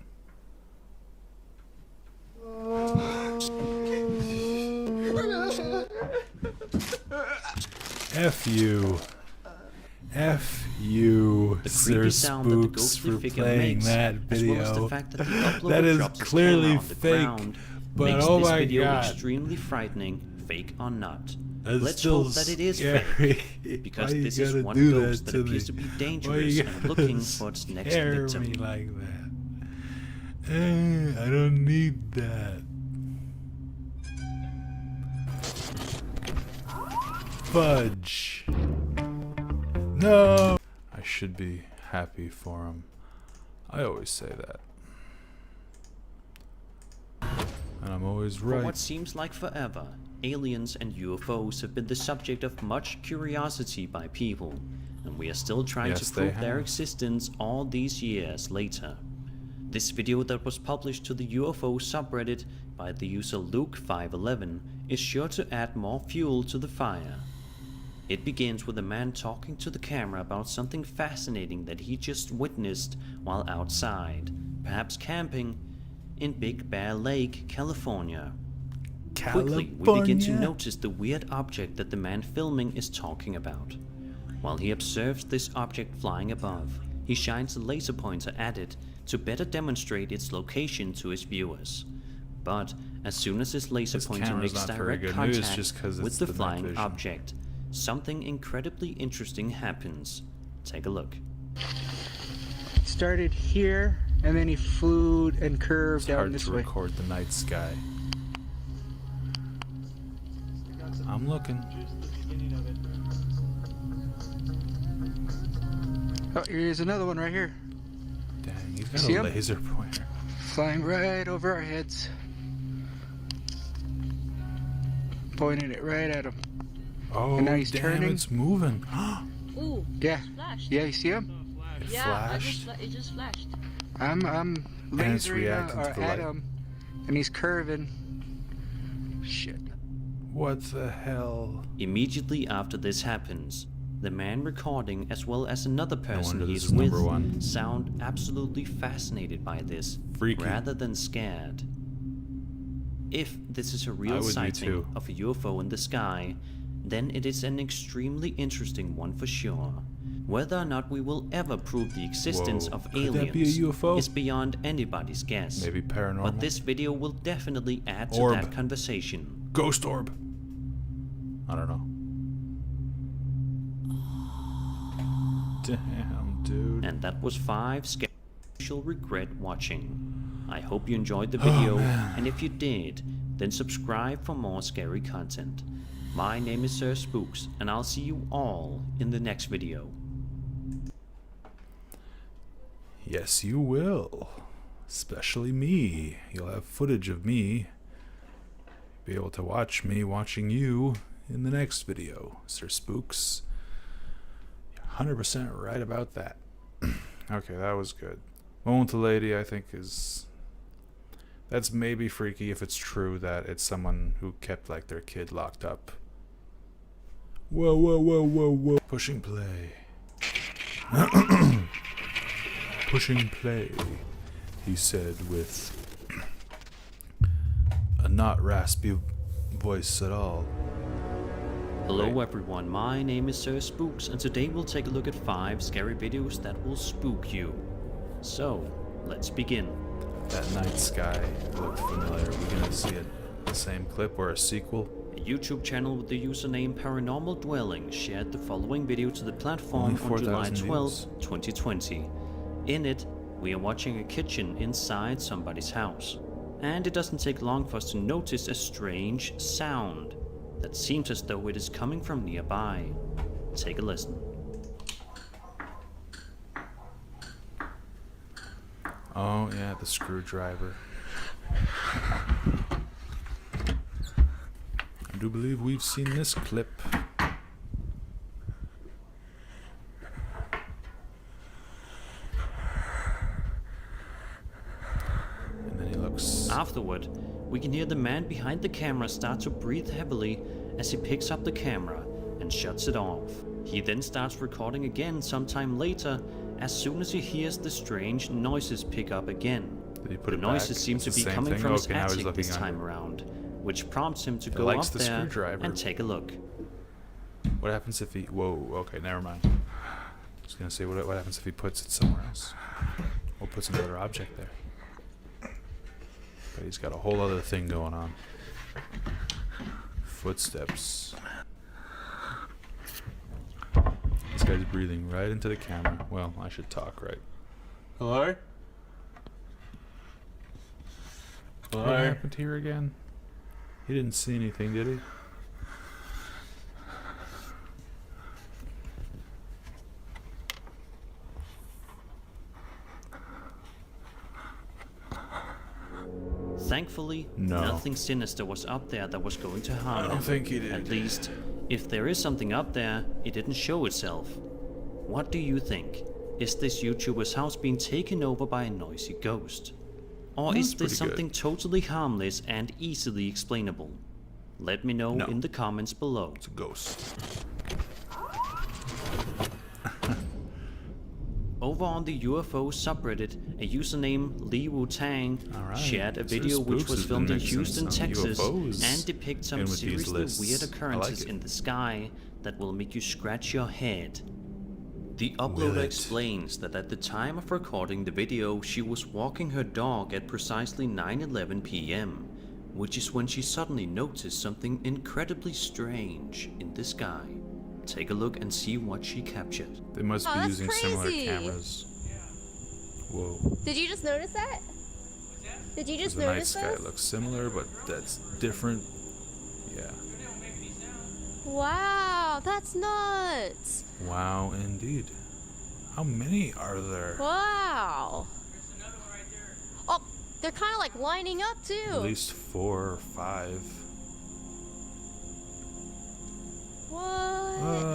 F you. F you, The Sir creepy sound that the Spooks, ghostly for figure playing makes, that as well as the video. fact that the uploader That is drops his clearly camera on the fake, ground, but makes oh this my video god. extremely frightening, fake or not. That's Let's still hope that it is scary. fake, because Why you this is gotta one do ghost that that to appears me? to be Why dangerous you and gotta looking for its next scare victim. me like that? I don't need that. Fudge. No. I should be happy for him. I always say that. And I'm always For right. what seems like forever, aliens and UFOs have been the subject of much curiosity by people, and we are still trying Yes, to they prove their have. existence all these years later. This video that was published to the UFO subreddit by the user Luke511 is sure to add more fuel to the fire. It begins with a man talking to the camera about something fascinating that he just witnessed while outside, perhaps camping, in Big Bear Lake, California. Quickly, we begin to notice the weird object that the man filming is talking about. While he observes this object flying above, he shines a laser pointer at it to better demonstrate its location to his viewers. But as soon as his laser This pointer camera's makes not very direct good news contact just 'cause with it's the the night flying vision. object, something incredibly interesting happens. Take a look. Started here, and then he flew and curved It's down hard this to way. record the night sky. I'm looking. Oh, here's another one right here, Dang, he's got See a him? laser pointer. flying right over our heads. Pointing it right at him. Oh, And now he's damn, turning. it's moving. Ooh, Yeah, flashed. yeah, you see him? It Yeah, flashed. it just flashed. I'm it's lasering reacting to the at light. him, and he's curving. Shit. What the hell? Immediately after this happens, the man recording as well as another person wonder he this is is with number one. sound absolutely fascinated by this, Freaky. rather than scared. If this is a I real would be sighting too. of a UFO in the sky, then it is an extremely interesting one for sure. Whether or not we will ever prove the existence Whoa, of could that aliens be a UFO? is beyond anybody's guess. Maybe paranormal. But this video will definitely add to Orb. that conversation. Ghost orb. I don't know. Damn, dude. And that was 5 scary you'll regret watching. I hope you enjoyed the Oh, video, man. and if you did, then subscribe for more scary content. My name is Sir Spooks, and I'll see you all in the next video. Yes, you will. Especially me. You'll have footage of me. Be able to watch me watching you in the next video, Sir Spooks. You're 100% right about that. Okay, that was good. One with the lady, I think, is... That's maybe freaky if it's true that it's someone who kept, like, their kid locked up. Whoa, whoa, whoa, whoa, whoa. Pushing play. Pushing play, he said with a not raspy voice at all. Hello everyone, my name is Sir Spooks, and today we'll take a look at 5 scary videos that will spook you. So, let's begin. That night sky looked familiar. We're gonna see the same clip or a sequel. A YouTube channel with the username Paranormal Dwelling shared the following video to the platform Only on July 4,000 12, views. 2020. In it, we are watching a kitchen inside somebody's house. And it doesn't take long for us to notice a strange sound that seems as though it is coming from nearby. Take a listen. Oh yeah, the screwdriver. I do believe we've seen this clip. And then he looks... Afterward, we can hear the man behind the camera start to breathe heavily as he picks up the camera and shuts it off. He then starts recording again sometime later as soon as he hears the strange noises pick up again. Did he put The it noises back? seem It's to the be same coming thing? from his Okay, now he's attic looking this under. time around, which prompts him to He go likes up the there screwdriver. and take a look. What happens if he... Whoa, okay, never mind. was gonna say, what happens if he puts it somewhere else? Or puts another object there? But he's got a whole other thing going on. Footsteps. This guy's breathing right into the camera. Well, I should talk, right? Hello? What Hello? happened here again? He didn't see anything, did he? Thankfully, No. nothing sinister was up there that was going to harm I don't him. think he did. At least, if there is something up there, it didn't show itself. What do you think? Is this YouTuber's house being taken over by a noisy ghost? Or That's is pretty this good. something totally harmless and easily explainable? Let me know No. in the comments below. It's a ghost. Over on the UFO subreddit, a user named Lee Wu Tang Alright, shared a Sir video which Spooks was has been filmed in mixing Houston, some Texas, UFOs and depicts some in with these seriously lists. weird I like occurrences it. in the sky that will make you scratch your head. The Will uploader it? explains that at the time of recording the video, she was walking her dog at precisely 9:11 p.m., which is when she suddenly noticed something incredibly strange in the sky. Take a look and see what she captured. They must Oh, be that's using similar crazy. cameras. Whoa. Did you just notice that? Did you There's just a night notice sky. this? Looks similar, but that's different. Yeah. Wow, that's nuts. Wow, indeed. How many are there? Wow. Oh, they're kind of like lining up At too. least 4 or 5. What?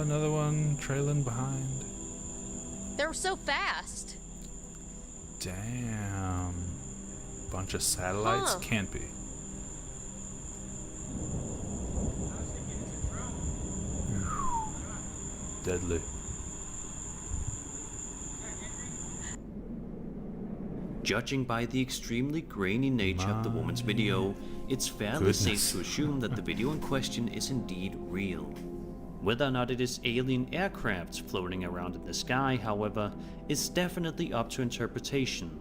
Another one trailing behind. They were so fast. Damn. Bunch of satellites? Huh. Can't be. Deadly. Judging by the extremely grainy nature of the woman's video, it's fairly safe Goodness. to assume that the video in question is indeed real. Whether or not it is alien aircrafts floating around in the sky, however, is definitely up to interpretation.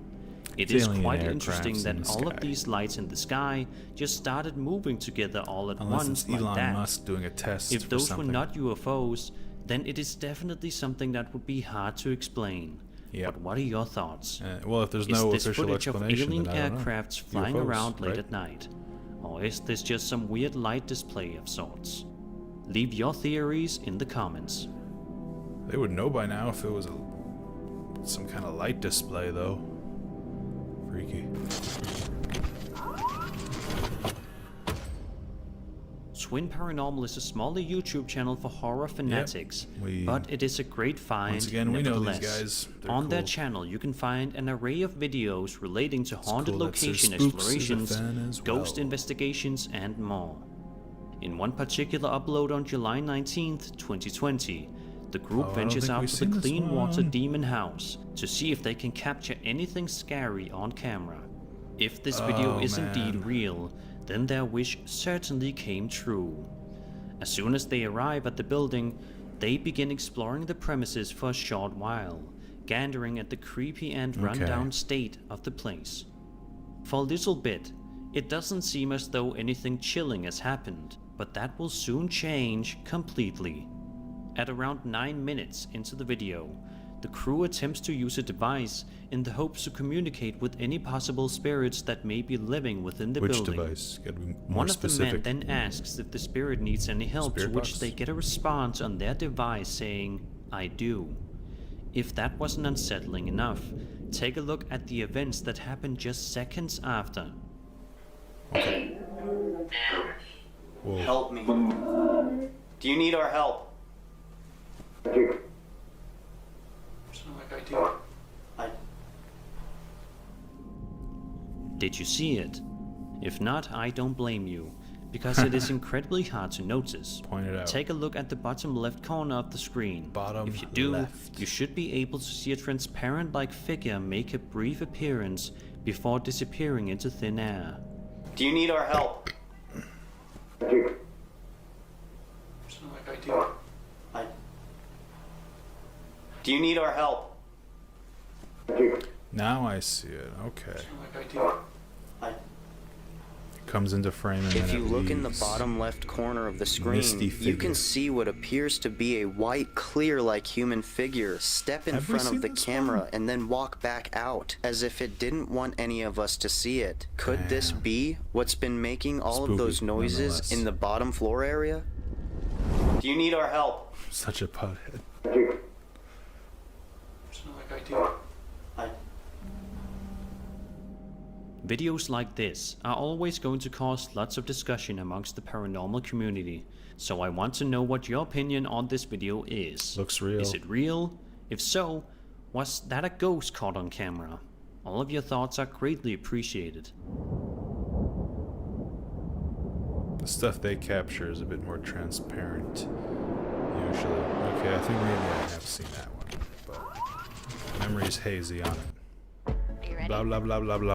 It It's is alien quite aircrafts interesting in that the all of sky. these lights in the sky just started moving together all at Unless once it's like Elon that. Musk doing a test If for those something. were not UFOs, then it is definitely something that would be hard to explain. Yep. But what are your thoughts? Well, if there's Is no this official footage of explanation, alien then I don't know. aircrafts flying UFOs, around late right? at night? Or is this just some weird light display of sorts? Leave your theories in the comments. They would know by now if it was some kind of light display, though. Freaky. Twin Paranormal is a smaller YouTube channel for horror fanatics, but it is a great find. Once again, we know these nevertheless. guys. They're On their cool. channel, you can find an array of videos relating to haunted cool that Sir location Spooks is a explorations, fan as ghost well. investigations, and more. In one particular upload on July 19th, 2020, the group Oh, I don't ventures think out we've to seen the this Clean Water one. Demon House to see if they can capture anything scary on camera. If this video Oh, is indeed man. real, then their wish certainly came true. As soon as they arrive at the building, they begin exploring the premises for a short while, gathering at the creepy and rundown state of the place. For a little bit, it doesn't seem as though anything chilling has happened, but that will soon change completely. At around 9 minutes into the video, the crew attempts to use a device in the hopes to communicate with any possible spirits that may be living within the Which building. device? Gotta be more One of specific. the men then asks if the spirit needs any help, Spirit to which box? they get a response on their device saying, "I do." If that wasn't unsettling enough, take a look at the events that happened just seconds after. Whoa. Help me. Do you need our help? Did you see it? If not, I don't blame you, because it is incredibly hard to notice. Point it out. Take a look at the bottom left corner of the screen. Bottom if you do, left. you should be able to see a transparent-like figure make a brief appearance before disappearing into thin air. Do you need our help? Do you need our help? Now I see it. Okay. Like I do. Comes into frame and If then you it look in the leaves. bottom left corner of the Misty screen, you figure. can see what appears to be a white, clear-like human figure step in Have we front seen of the this camera one? and then walk back out, as if it didn't want any of us to see it. Could this Damn. be what's been making all Spooky, of those noises nonetheless. in the bottom floor area? Do you need our help? Such a pothead. It's not like I do. Videos like this are always going to cause lots of discussion amongst the paranormal community, so I want to know what your opinion on this video is. Looks real. Is it real? If so, was that a ghost caught on camera? All of your thoughts are greatly appreciated. The stuff they capture is a bit more transparent, usually. Okay, I think maybe I have seen that one, but memory's hazy on it. Are you ready? Blah blah blah blah blah.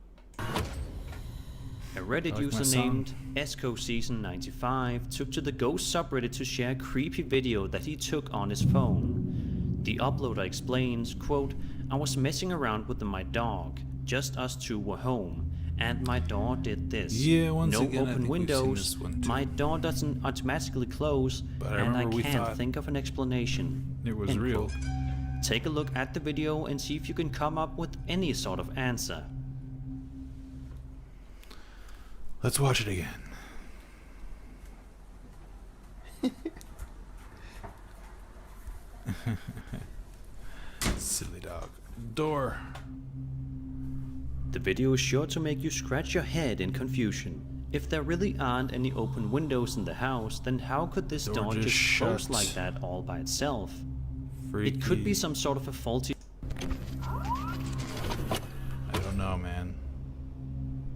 A Reddit I like user my song. named ESCO-Season95 took to the Ghost subreddit to share a creepy video that he took on his phone. The uploader explains, quote, "I was messing around with my dog. Just us two were home, and my door did this. Yeah, once no again, I open think we've seen windows. this one too. My door doesn't automatically close, But I and I remember we can't thought think of an explanation." it was End real. quote. Take a look at the video and see if you can come up with any sort of answer. Let's watch it again. Silly dog. Door. The video is sure to make you scratch your head in confusion. If there really aren't any open windows in the house, then how could this Door door just just close shut. like that all by itself? Freaky. It could be some sort of a faulty... I don't know, man.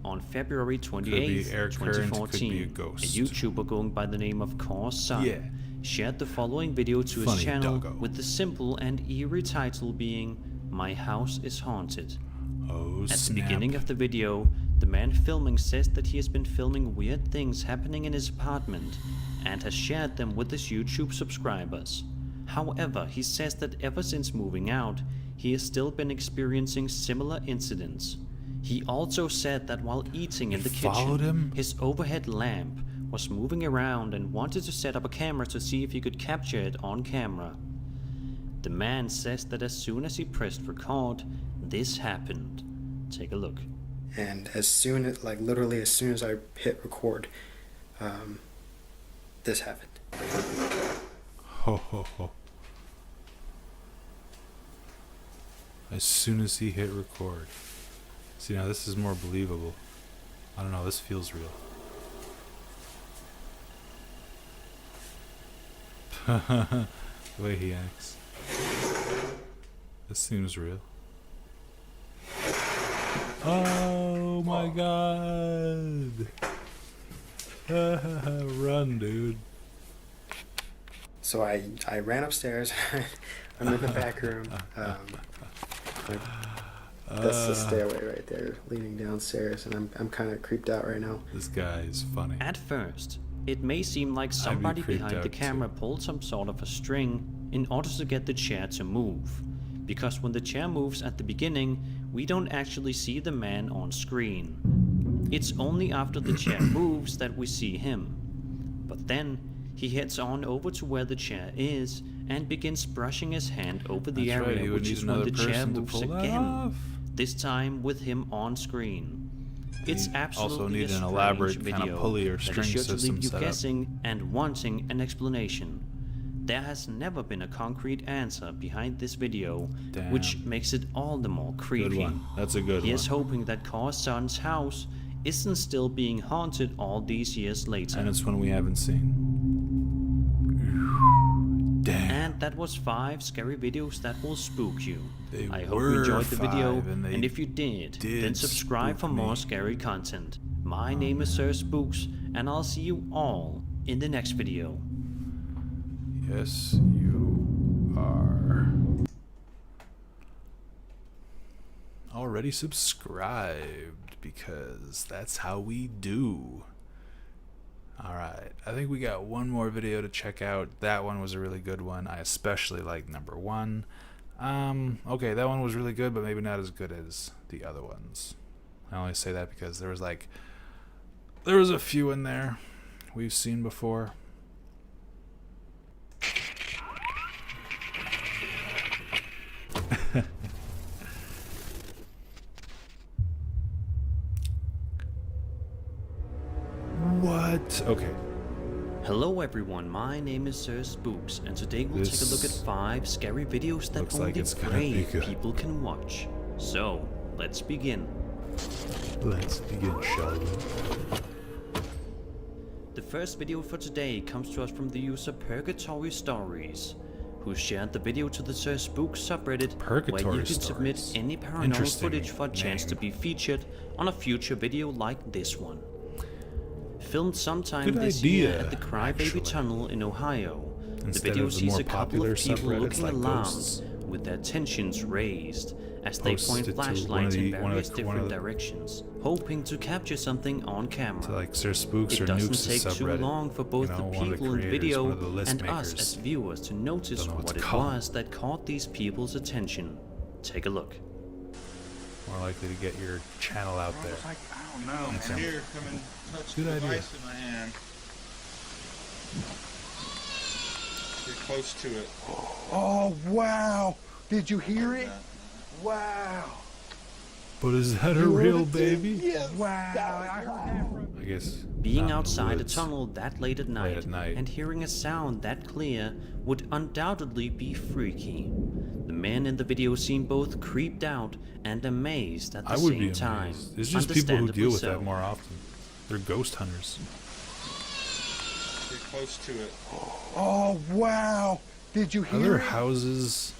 On February Could be 28th, air current, could be a 2014, a ghost. YouTuber going by the name of Cause Sun Yeah. shared the following video to his Funny channel doggo. with the simple and eerie title being "My House is Haunted." Oh, At the snap. beginning of the video, the man filming says that he has been filming weird things happening in his apartment and has shared them with his YouTube subscribers. However, he says that ever since moving out, he has still been experiencing similar incidents. He also said that while eating in It the followed kitchen, him? his overhead lamp was moving around and wanted to set up a camera to see if he could capture it on camera. The man says that as soon as he pressed record, this happened. Take a look. And as soon as, like literally as soon as I hit record, this happened. Ho ho ho. As soon as he hit record. See, now this is more believable. I don't know, this feels real. The way he acts. This seems real. Oh my god! Run, dude. So I ran upstairs. I'm in the back room. That's the stairway right there, leading downstairs, and I'm kind of creeped out right now. This guy is funny. At first, it may seem like somebody creeped behind the out camera pulled some sort of a string in order to get the chair to move. Because when the chair moves at the beginning, we don't actually see the man on screen. It's only after the chair moves that we see him. But then, he heads on over to where the chair is and begins brushing his hand over the That's right, area, he would which need is when another the chair person to moves pull that again. off. This time with him on screen. It's You absolutely also need a an strange elaborate kind video of pulley or that string is sure to system leave you set up. guessing and wanting an explanation. There has never been a concrete answer behind this video, which Damn. makes it all the more creepy. Good one. That's a good Here's one. hoping that Car's son's house isn't still being haunted all these years later. And it's one we haven't seen. Damn. And that was 5 scary videos that will spook you. They I hope were you enjoyed the video, 5, and they and if you did, then did subscribe for spook more me. scary content. My name is Sir Spooks, and I'll see you all in the next video. Yes, you are. Already subscribed, because that's how we do. Alright, I think we got one more video to check out. That one was a really good one. I especially like number 1. Okay, that one was really good, but maybe not as good as the other ones. I only say that because there was a few in there we've seen before. What? Okay. Hello everyone, my name is Sir Spooks, and today we'll take a look at 5 scary videos that only brave people can watch. So, let's begin. Let's begin, shall we? The first video for today comes to us from the user Purgatory Stories, who shared the video to the Sir Spooks subreddit, where you can submit any paranormal footage for a chance to be featured on a future video like this one. Filmed sometime this year at the Crybaby Tunnel in Ohio, the video sees a couple of people looking alarmed with their tensions raised as they point flashlights in various different directions, hoping to capture something on camera. Like Sir Spooks or it doesn't take too long for both the people in the video and us as viewers to notice what it was that caught these people's attention. Take a look. More likely to get your channel out there. I don't know. Okay. Here, come and touch Good the idea. device in my hand. Get close to it. Oh, wow. Did you hear it? Wow. But is that a real baby? Yes. Wow. I heard that from... I guess. Being outside a tunnel that late at night and hearing a sound that clear would undoubtedly be freaky. The men in the video seem both creeped out and amazed at the same time. It's just people who deal with that more often. They're ghost hunters. Get close to it. Oh, wow. Did you hear Other it? houses.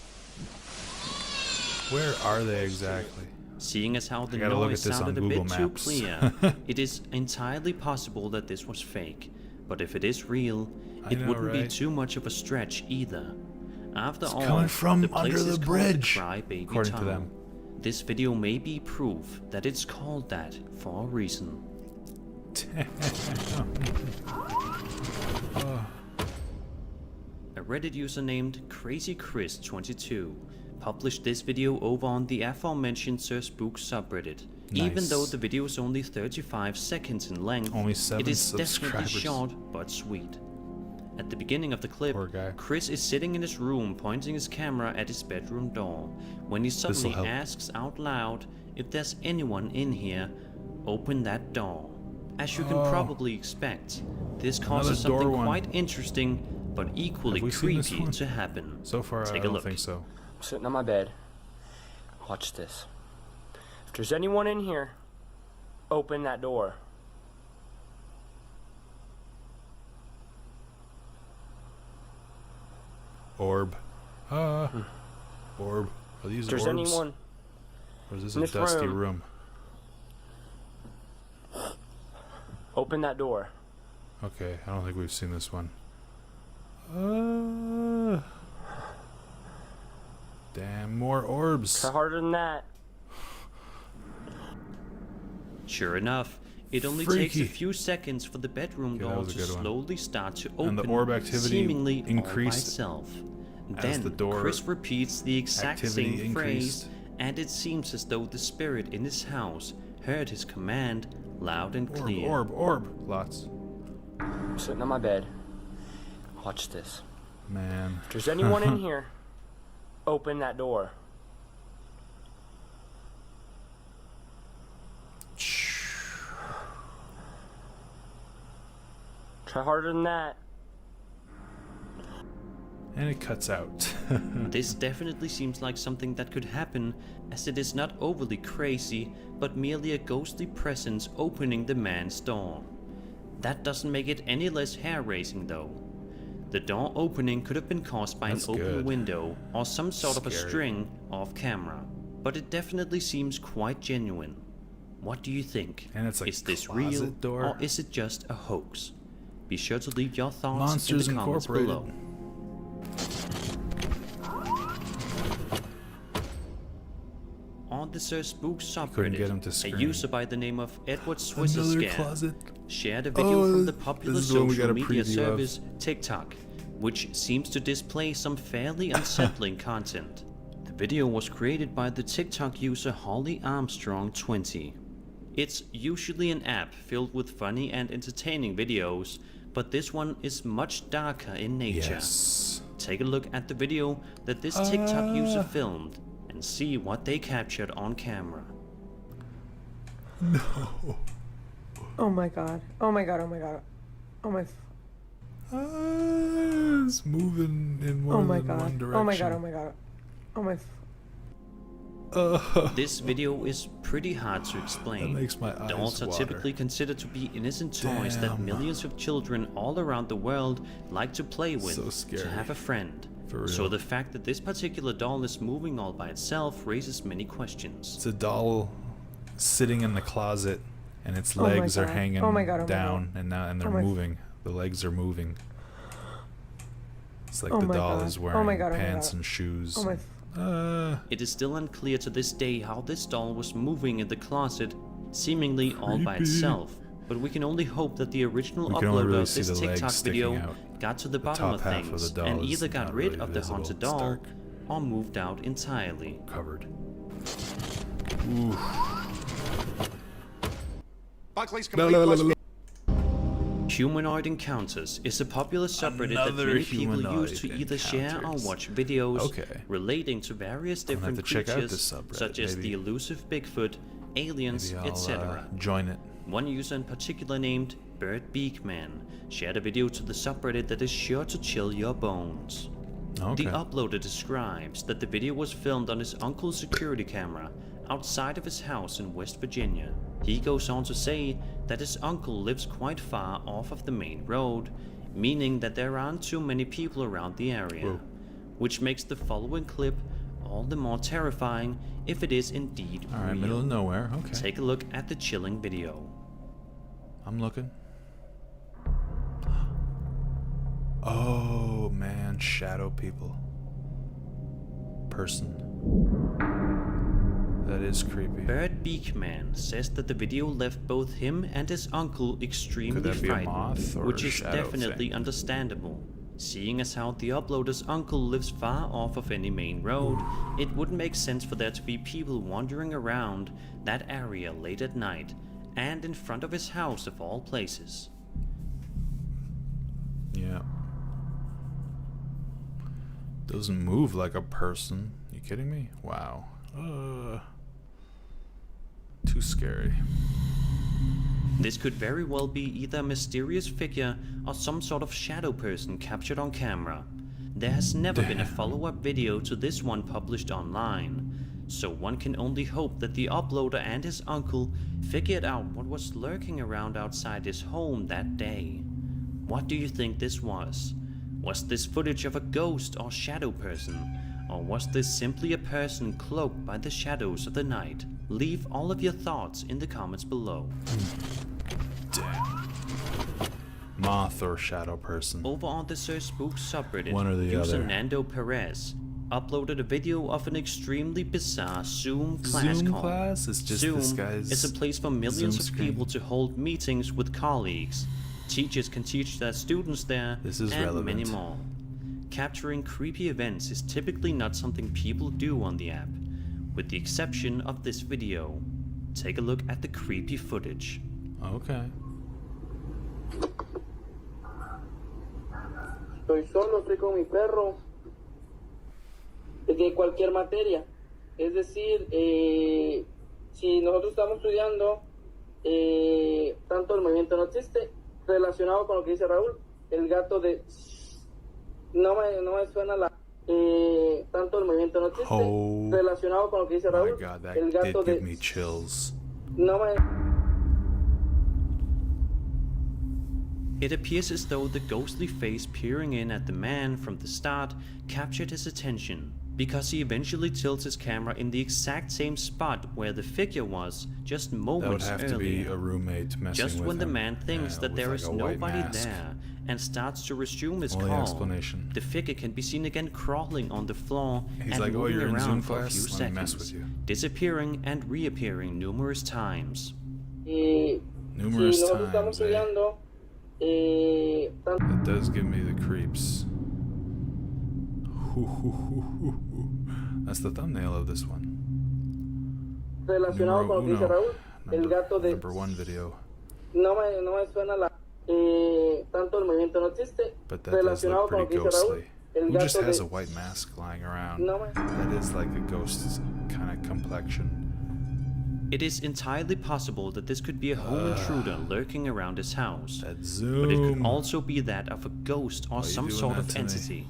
Where are they exactly? Seeing as how the noise sounded a bit too clear, it is entirely possible that this was fake. But if it is real, it wouldn't be too much of a stretch either. After all, coming from the place under the is bridge, called the Crybaby according to Tunnel. them. This video may be proof that it's called that for a reason. A Reddit user named CrazyChris22 published this video over on the aforementioned Sir Spooks subreddit. Nice. Even though the video is only 35 seconds in length, Only 7 it is definitely subscribers. short but sweet. At the beginning of the clip, Chris is sitting in his room pointing his camera at his bedroom door when he suddenly asks out loud if there's anyone in here. Open that door. As you can probably expect, this causes something quite interesting but equally creepy to happen. So far, I don't think so. I'm sitting on my bed. Watch this. If there's anyone in here, open that door. Orb. Orb. Are these If there's orbs? anyone Or is this in a this dusty room? Open that door. Okay, I don't think we've seen this one. Damn, more orbs. Try harder than that. Sure enough, it only takes a few seconds for the bedroom door to slowly start to open, And the orb activity seemingly increased all by itself. as Then the door Chris repeats the exact same activity phrase, increased. and it seems as though the spirit in his house heard his command loud and clear. Orb. Lots. I'm sitting on my bed. Watch this. Man. If there's anyone in here, open that door. Try harder than that. And it cuts out. This definitely seems like something that could happen, as it is not overly crazy, but merely a ghostly presence opening the man's door. That doesn't make it any less hair-raising though. The door opening could have been caused by an open window or some sort of a string off camera, but it definitely seems quite genuine. What do you think? And it's like is this real door. or is it just a hoax? Be sure to leave your thoughts Monsters in the comments Incorporated. below. On the Sir Spooks subreddit, a user by the name of Edward Swisserscan shared a video from the popular social media service TikTok, which seems to display some fairly unsettling content. The video was created by the TikTok user Holly Armstrong 20. It's usually an app filled with funny and entertaining videos, but this one is much darker in nature. Yes. Take a look at the video that this TikTok user filmed and see what they captured on camera. No. Oh my god. Oh my god. Oh my god. Oh my. It's moving in more than one direction. Oh my god. Oh my god. Oh my. This video is pretty hard to explain. That makes my eyes Dolls are water. typically considered to be innocent toys that millions of children all around the world like to play with, So scary. to have a friend. For real. So the fact that this particular doll is moving all by itself raises many questions. It's a doll sitting in the closet, and its Oh my legs are God. hanging Oh my God, oh my down, God. and they're Oh my- moving. The legs are moving. It's like Oh the my doll God. is Oh wearing my God, oh my pants God. and shoes. Oh my. It is still unclear to this day how this doll was moving in the closet, seemingly all by Creepy. itself. But we can only hope that the original We can only uploader really of see this the legs TikTok sticking video out. got to the The bottom top of half of things the doll and is either got not rid really of the visible. haunted It's doll dark. or moved out entirely. Covered. Buckley's No, complete no, no, plus no, no. Humanoid Encounters is a popular subreddit that Another many people humanoid use to either share or encounters. watch videos Okay. relating to various I'm gonna have different to check out creatures, this subreddit, such as maybe. the elusive Bigfoot, aliens, Maybe I'll etc. join it. One user in particular named Bird Beakman shared a video to the subreddit that is sure to chill your bones. Okay. The uploader describes that the video was filmed on his uncle's security camera outside of his house in West Virginia. He goes on to say that his uncle lives quite far off of the main road, meaning that there aren't too many people around the area, Whoa. which makes the following clip all the more terrifying if it is indeed All right, real. middle of nowhere. Okay. Take a look at the chilling video. I'm looking. Oh man, shadow people. Person. That is creepy. Bird Beakman says that the video left both him and his uncle extremely Could that be a frightened, moth or which a is shadow definitely thing? understandable. Seeing as how the uploader's uncle lives far off of any main road, it wouldn't make sense for there to be people wandering around that area late at night and in front of his house of all places. Yeah. Doesn't move like a person. You kidding me? Wow. Too scary. This could very well be either a mysterious figure or some sort of shadow person captured on camera. There has never been a follow-up video to this one published online, so one can only hope that the uploader and his uncle figured out what was lurking around outside his home that day. What do you think this was? Was this footage of a ghost or shadow person? Or was this simply a person cloaked by the shadows of the night? Leave all of your thoughts in the comments below. Damn. Moth or shadow person. Over on the Spooks subreddit, One or the user other. Nando Perez uploaded a video of an extremely bizarre Zoom class Zoom call. class? It's just Zoom this guy's is a place for millions Zoom of screen. people to hold meetings with colleagues. Teachers can teach their students there, This is and relevant. many more. Capturing creepy events is typically not something people do on the app, with the exception of this video. Take a look at the creepy footage. Okay. Estoy solo, estoy con mi perro. De cualquier materia. Es decir, si nosotros estamos estudiando, tanto el movimiento no existe, relacionado con lo que dice Raúl, el gato de... No me suena la... tanto el movimiento no existe, Oh relacionado con lo que dice my Raúl, god, that el did gato give de... me chills. No me... It appears as though the ghostly face peering in at the man from the start captured his attention, because he eventually tilts his camera in the exact same spot where the figure was just That would moments have earlier. to be a roommate messing Just with when the him. man thinks Yeah, that with there like is a white nobody mask. there and starts to resume his Only call, explanation. the figure can be seen again crawling on the floor He's and like, "Oh, moving you're in around Zoom for a class? few Let me seconds, mess with you." disappearing and reappearing numerous times. Numerous si nosotros estamos times, eh? estudiando, It does give me the creeps. That's the thumbnail of this one. Relacionado con lo que dice Raúl, el gato de... Number one video. No me suena la... tanto el movimiento no existe. But that does look pretty ghostly. Who just has a de... white mask lying around? No That is like a ghost kind of complexion. It is entirely possible that this could be a home intruder lurking around his house. That zoom. But it could also be that of a ghost or some sort of to entity.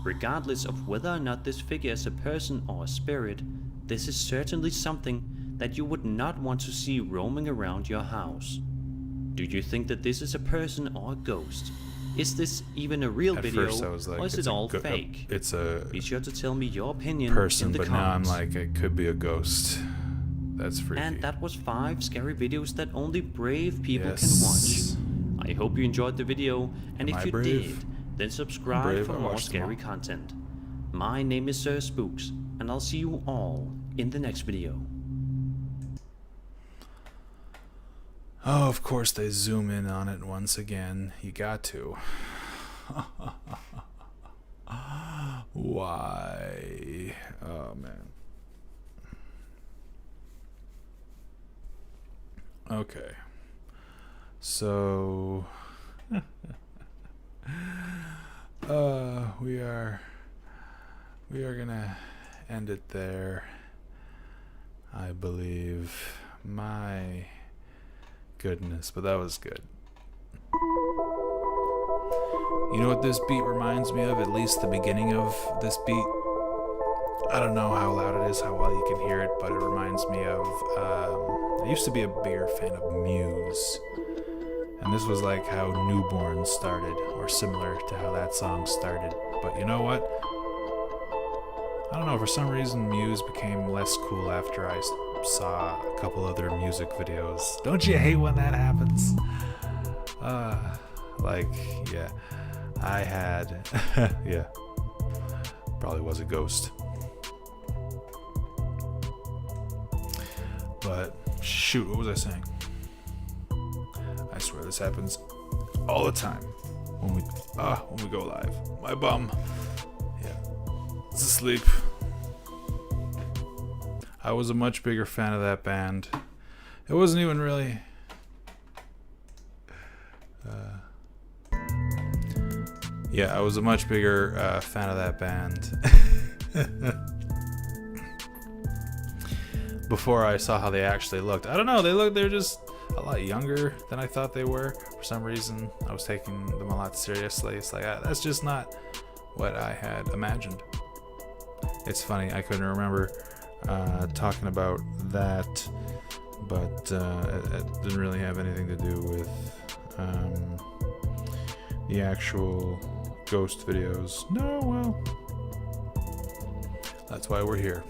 Regardless of whether or not this figure is a person or a spirit, this is certainly something that you would not want to see roaming around your house. Do you think that this is a person or a ghost? Is this even a real video, first I was like, or is it's it a all fake? It's a Be sure to tell me your opinion person, in the but comments. now I'm like, it could be a ghost. That's freaky. And that was 5 scary videos that only brave people Yes. can watch. I hope you enjoyed the video, and Am if I you brave? did, then subscribe brave, for I more watched them scary content. My name is Sir Spooks, and I'll see you all in the next video. Oh, of course they zoom in on it once again. You got to. Why? Oh, man. Okay. So... we are gonna end it there, I believe. My goodness, but that was good. You know what this beat reminds me of? At least the beginning of this beat. I don't know how loud it is, how well you can hear it, but it reminds me of... I used to be a bigger fan of Muse. And this was like how Newborn started, or similar to how that song started. But you know what? I don't know, for some reason Muse became less cool after I saw a couple other music videos. Don't you hate when that happens? Yeah, I had... yeah, probably was a ghost. But, shoot, what was I saying? I swear this happens all the time when we go live. My bum. Yeah. It's asleep. I was a much bigger fan of that band. It wasn't even really... yeah, I was a much bigger fan of that band. Before I saw how they actually looked. I don't know, they're just a lot younger than I thought they were. For some reason, I was taking them a lot seriously. It's like, that's just not what I had imagined. It's funny, I couldn't remember talking about that, but it didn't really have anything to do with the actual ghost videos. No, well, that's why we're here.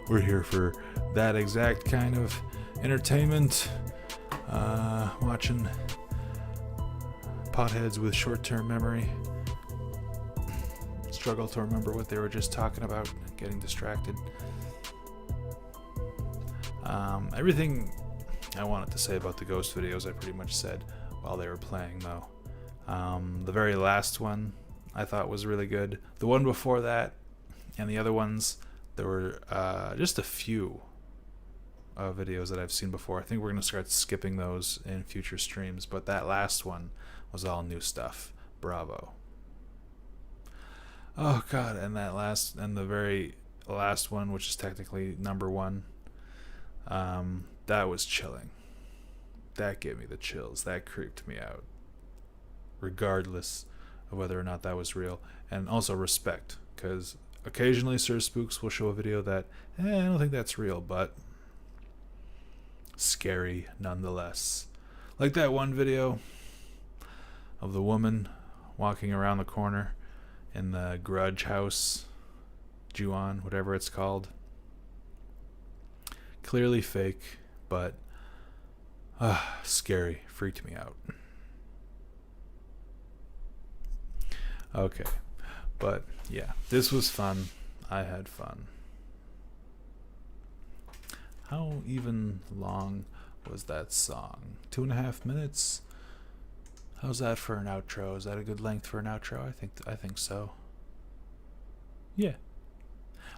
We're here for that exact kind of entertainment, watching potheads with short-term memory struggle to remember what they were just talking about, getting distracted. Everything I wanted to say about the ghost videos I pretty much said while they were playing, though. The very last one I thought was really good. The one before that and the other ones, there were just a few videos that I've seen before. I think we're going to start skipping those in future streams, but that last one was all new stuff. Bravo. Oh god, and the very last one, which is technically number 1, that was chilling. That gave me the chills. That creeped me out. Regardless of whether or not that was real. And also respect, because occasionally Sir Spooks will show a video that, I don't think that's real, but scary nonetheless. Like that one video of the woman walking around the corner in the Grudge house, Ju-on, whatever it's called. Clearly fake, but scary. Freaked me out. Okay, but yeah, this was fun. I had fun. How even long was that song? 2.5 minutes? How's that for an outro? Is that a good length for an outro? I think so. Yeah,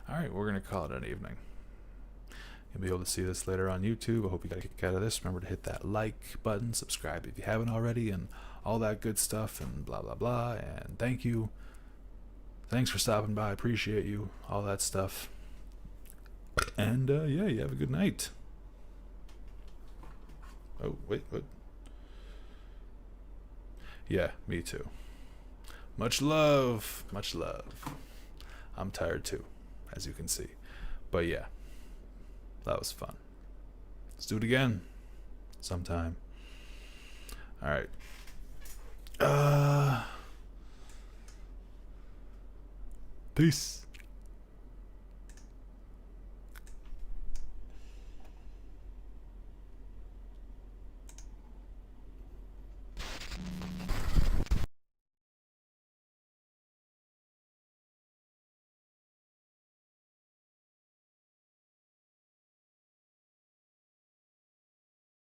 Alright, we're going to call it an evening. You'll be able to see this later on YouTube. I hope you got a kick out of this. Remember to hit that like button, subscribe if you haven't already, and all that good stuff, and blah, blah, blah. And thank you. Thanks for stopping by. Appreciate you. All that stuff. And, yeah, you have a good night. Oh, wait, what? Yeah, me too. Much love. Much love. I'm tired too, as you can see. But yeah, that was fun. Let's do it again sometime. All right. Peace.